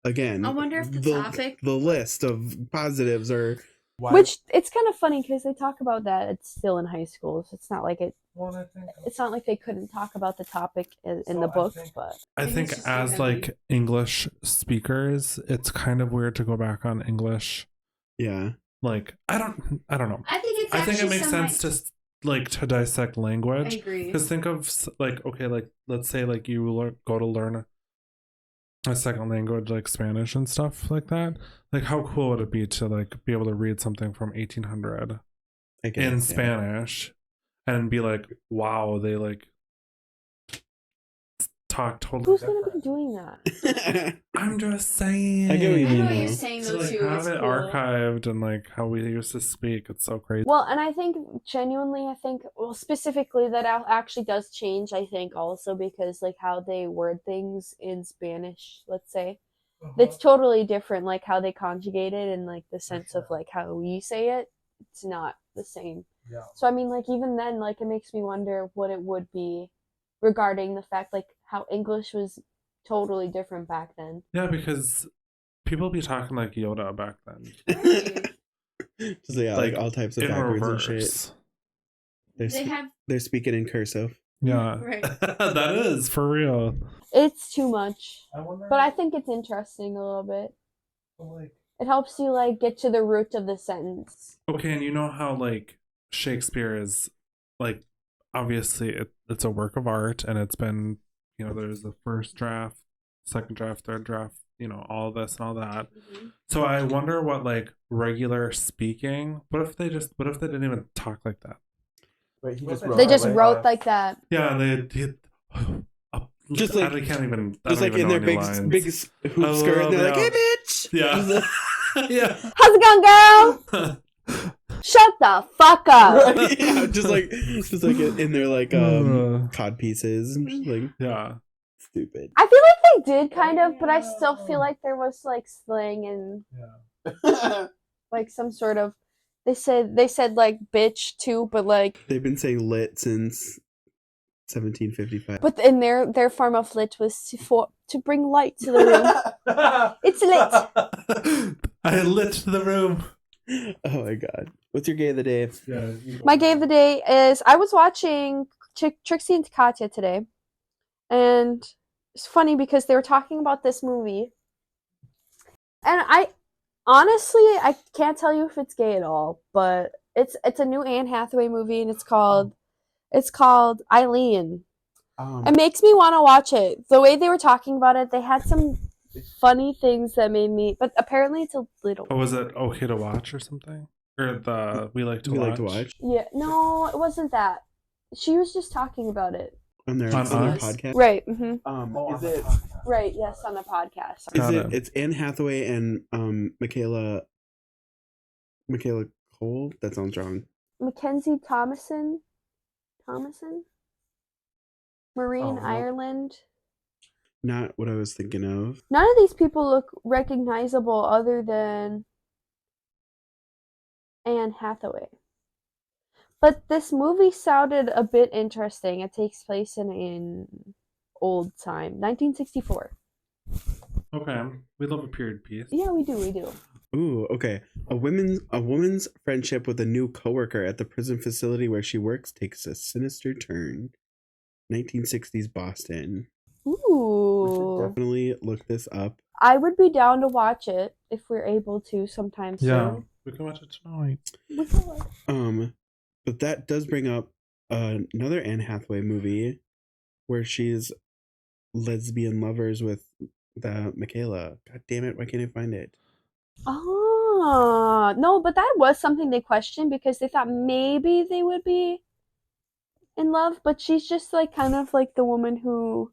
again, I wonder if the list of positives are which it's kind of funny because they talk about that it's still in high school, so it's not like it's not like they couldn't talk about the topic in the books. But I think as like English speakers, it's kind of weird to go back on English. Yeah, like I don't know. I think it makes sense to dissect language. I agree. Because think of like, okay, like let's say like you go to learn a second language like Spanish and stuff like that. Like how cool would it be to like be able to read something from 1800 in Spanish and be like, wow, they like talk totally who's different. gonna be doing that? I'm just saying. I get what you mean. I know what you're saying though, to, too. have it cool. archived and like how we used to speak. It's so crazy. Well, and I think genuinely, specifically that actually does change. I think also because like how they word things in Spanish, let's say, it's totally different. Like how they conjugate it and like the sense of like how we say it, it's not the same. Yeah. So I mean, like even then, like it makes me wonder what it would be regarding the fact like how English was totally different back then. Yeah, because people be talking like Yoda back then. So yeah, like all types of backwards and shit. They're speaking in cursive. Yeah, right. That is for real. It's too much, but I think it's interesting a little bit. It helps you like get to the root of the sentence. Okay, and you know how like Shakespeare is like obviously it's a work of art, and it's been, you know, there's the first draft, second draft, third draft, you know, all this and all that. Mm-hmm. So I wonder what like regular speaking. What if they didn't even talk like that? Right, they just wrote like that. Yeah, just like I can't even. Just like in their big hoop skirt, and they're like, "Hey, bitch!" Yeah, yeah. How's it going, girl? Shut the fuck up! Right? Yeah, just like in their like cod pieces, and just like stupid. I feel like they did kind of, but I still feel like there was like slang and like some sort of. They said like bitch too, but like they've been saying lit since 1755. But in their form of lit was to bring light to the room. It's lit. I lit the room. Oh my god! What's your gay of the day? Yeah, my gay of the day is I was watching Trixie and Katya today, and it's funny because they were talking about this movie, and honestly, I can't tell you if it's gay at all, but it's a new Anne Hathaway movie, and it's called Eileen. It makes me want to watch it. The way they were talking about it, they had some funny things that made me, but apparently it's a little. Oh, was it okay to watch or something? Or the we like to watch? Yeah, no, it wasn't that. She was just talking about it. On their podcast? Right. Mm-hmm. Is it right? Yes, on the podcast. It's Anne Hathaway and Michaela Cole? That sounds wrong. Mackenzie Thomason? Maureen Ireland? Not what I was thinking of. None of these people look recognizable other than Anne Hathaway. But this movie sounded a bit interesting. It takes place in old time, 1964. Okay, we love a period piece. Yeah, we do. Ooh, okay. A woman's friendship with a new coworker at the prison facility where she works takes a sinister turn. 1960s Boston. Ooh. We should definitely look this up. I would be down to watch it if we're able to sometime soon. Yeah, we can watch it tonight. We could. But that does bring up another Anne Hathaway movie where she's lesbian lovers with the Michaela. God damn it, why can't I find it? Oh, no, but that was something they questioned because they thought maybe they would be in love, but she's just like kind of like the woman who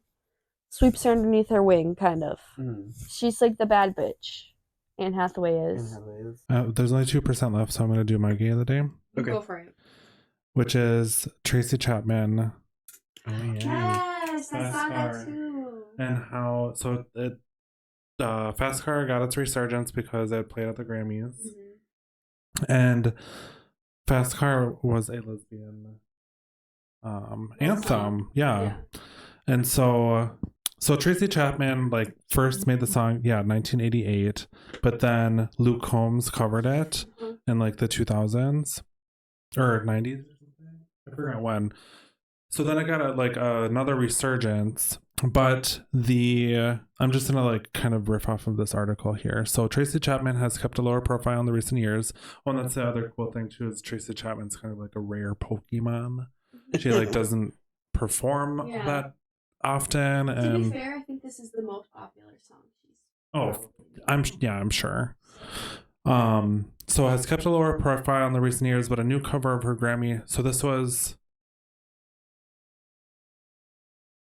sweeps her underneath her wing, kind of. She's like the bad bitch. Anne Hathaway is. There's only 2% left, so I'm going to do my gay of the day. Okay. Go for it. Which is Tracy Chapman. Oh, yeah. Yes, I saw that too. And how, so it, Fast Car got its resurgence because it played at the Grammys. Mm-hmm. And Fast Car was a lesbian anthem. Yeah. And so Tracy Chapman like first made the song 1988, but then Luke Combs covered it in like the 2000s or 90s or something. I forgot when. So then I got another resurgence, but I'm just gonna like kind of riff off of this article here. So Tracy Chapman has kept a lower profile in the recent years. Oh, and that's the other cool thing too, is Tracy Chapman's kind of like a rare Pokemon. She like doesn't perform that often. And to be fair, I think this is the most popular song I'm sure. So has kept a lower profile in the recent years, but a new cover of her Grammy. So this was.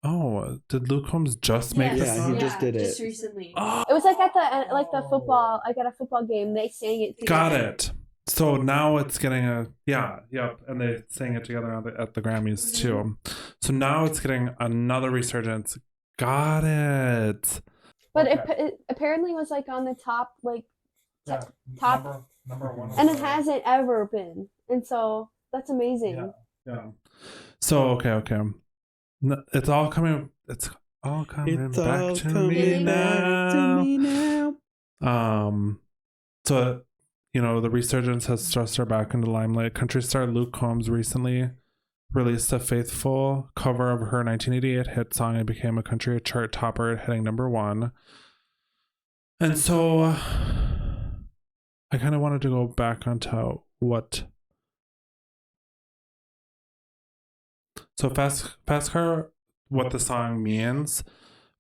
Oh, did Luke Combs just make this song? He just did it. Just recently. Oh. It was like at the football. Like at a football game, they sang it together. Got it. So now it's getting and they sang it together at the Grammys too. So now it's getting another resurgence. Got it. But it apparently was like on the top, like top number one, and it hasn't ever been, and so that's amazing. Yeah. So okay. It's all coming back to me now. So, the resurgence has thrust her back into the limelight. Country star Luke Combs recently released a faithful cover of her 1988 hit song and became a country chart topper, hitting #1. And so I kind of wanted to go back onto what. So Fast Car, what the song means.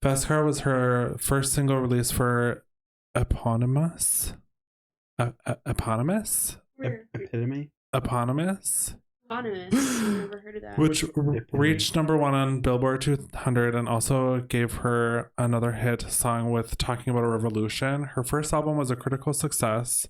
Fast Car was her first single release for Eponymous. Eponymous? Epitome? Eponymous. I've never heard of that. Which reached #1 on Billboard 200 and also gave her another hit song with Talking About a Revolution. Her first album was a critical success.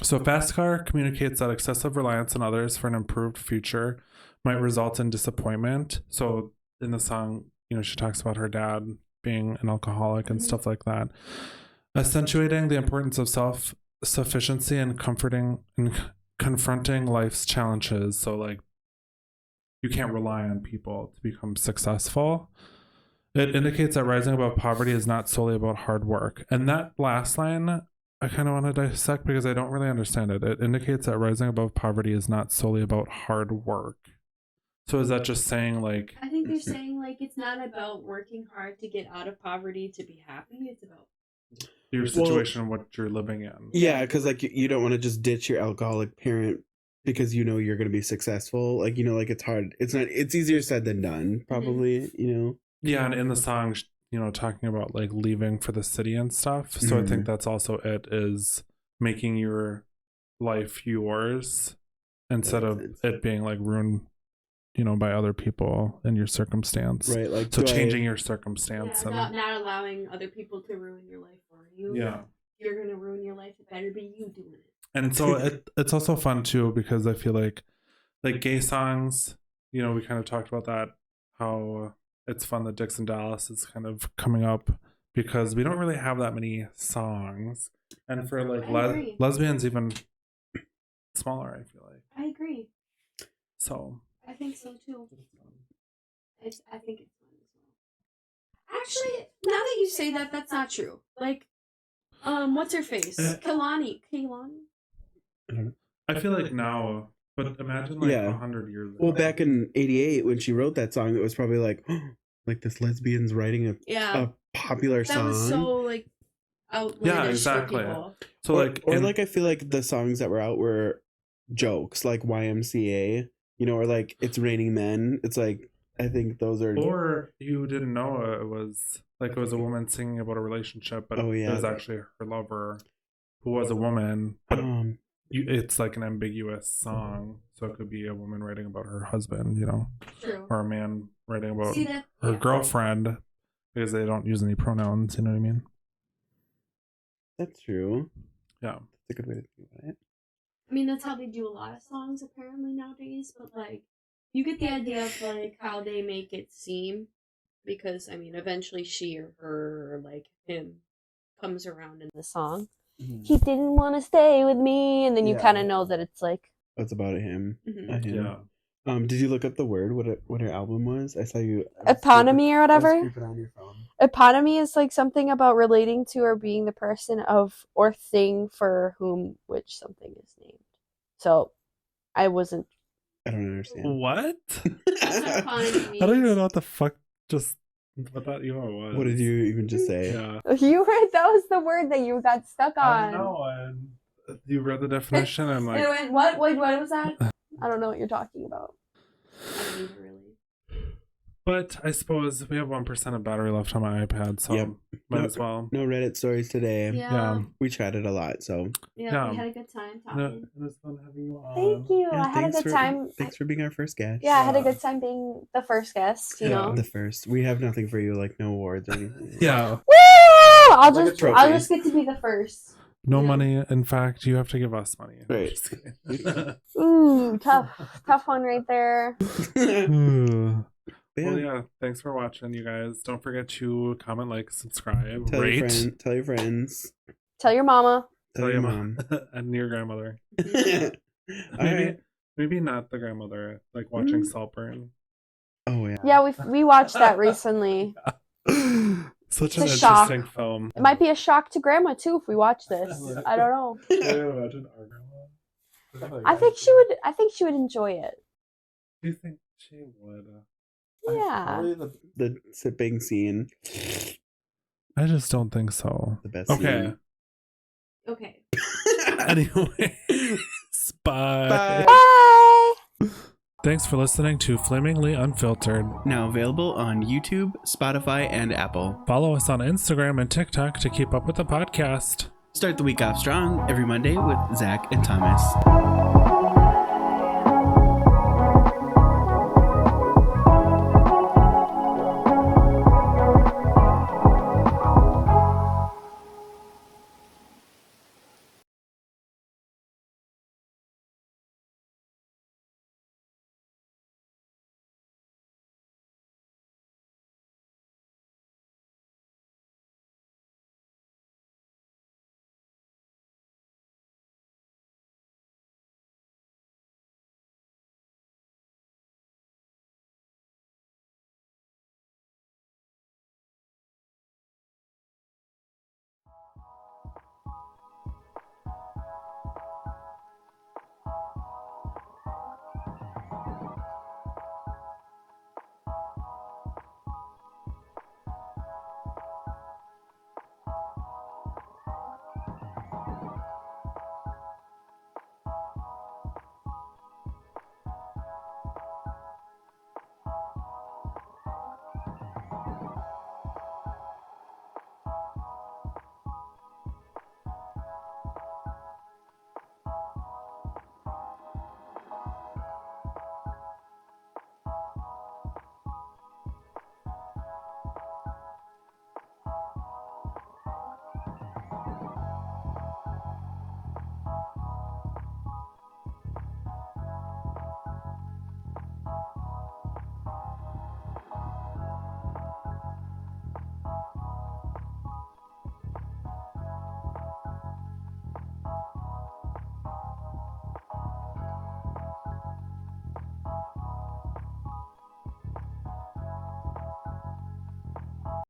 So Fast Car communicates that excessive reliance on others for an improved future might result in disappointment. So in the song, she talks about her dad being an alcoholic and stuff like that, accentuating the importance of self-sufficiency and confronting life's challenges. So like you can't rely on people to become successful. It indicates that rising above poverty is not solely about hard work. And that last line I kind of want to dissect because I don't really understand it. It indicates that rising above poverty is not solely about hard work. So is that just saying like... I think they're saying like it's not about working hard to get out of poverty to be happy. It's about your situation, what you're living in. Yeah, because like you don't want to just ditch your alcoholic parent because you're going to be successful. Like, like it's hard. It's easier said than done, probably, Yeah, and in the song, talking about like leaving for the city and stuff. So I think that's also it, is making your life yours instead of it being like ruined, by other people and your circumstance. Right. Like, so changing your circumstance. Yeah, not allowing other people to ruin your life for you. Yeah. If you're going to ruin your life, it better be you doing it. And so it's also fun too, because I feel like gay songs, we kind of talked about that, how it's fun that Dixon Dallas is kind of coming up because we don't really have that many songs. And for like lesbians, even smaller, I feel like. I agree. So. I think so too. I think it's fun as well. Actually, now that you say that, that's not true. Like, what's her face? Kehlani. I feel like now, but imagine like 100 years ago. Well, back in '88 when she wrote that song, it was probably like this lesbian's writing a popular song. That was so like outlandish for people. So like I feel like the songs that were out were jokes, like YMCA, you know, or like It's Raining Men. It's like I think those are. Or you didn't know it was a woman singing about a relationship, but it was actually her lover who was a woman. But it's like an ambiguous song, so it could be a woman writing about her husband, you know, or a man writing about her girlfriend because they don't use any pronouns. You know what I mean? That's true. Yeah, that's a good way to think about it. I mean, that's how they do a lot of songs apparently nowadays, but like, you get the idea of like how they make it seem, because I mean, eventually she or her or like him comes around in the song. Mm-hmm. He didn't want to stay with me, and then you kind of know that it's like it's about him. Mm-hmm. Yeah. Did you look up the word? What her album was? I saw you. Eponymy or whatever. On your phone. Eponymy is like something about relating to or being the person of or thing for whom which something is named. So, I don't understand. What? I don't even know what the fuck what that was. What did you even just say? Yeah. You read that was the word that you got stuck on. I know, and you read the definition and like. It went, what? Wait, what was that? I don't know what you're talking about. I don't even really. But I suppose we have 1% of battery left on my iPad, so might as well. No Reddit stories today. Yeah. We chatted a lot, so. Yeah, we had a good time talking. It was fun having you on. Thank you. I had a good time. Thanks for being our first guest. Yeah, I had a good time being the first guest, you know. The first. We have nothing for you, like no awards or anything. Yeah. Woo! I'll just get to be the first. No money. In fact, you have to give us money. Right. Ooh, tough one right there. Well, yeah. Thanks for watching, you guys. Don't forget to comment, like, subscribe, tell rate. Tell your friends. Tell your mama. Tell your mom. And your grandmother. Maybe not the grandmother. Like watching Saltburn. Oh yeah. Yeah, we watched that recently. Such an interesting film. It might be a shock to grandma too if we watch this. I don't know. Imagine our grandma. I think she would enjoy it. Do you think she would? Yeah. Probably the sipping scene. I just don't think so. The best scene. Okay. Anyway. Bye. Bye. Thanks for listening to Flamingly Unfiltered. Now available on YouTube, Spotify, and Apple. Follow us on Instagram and TikTok to keep up with the podcast. Start the week off strong every Monday with Zach and Thomas.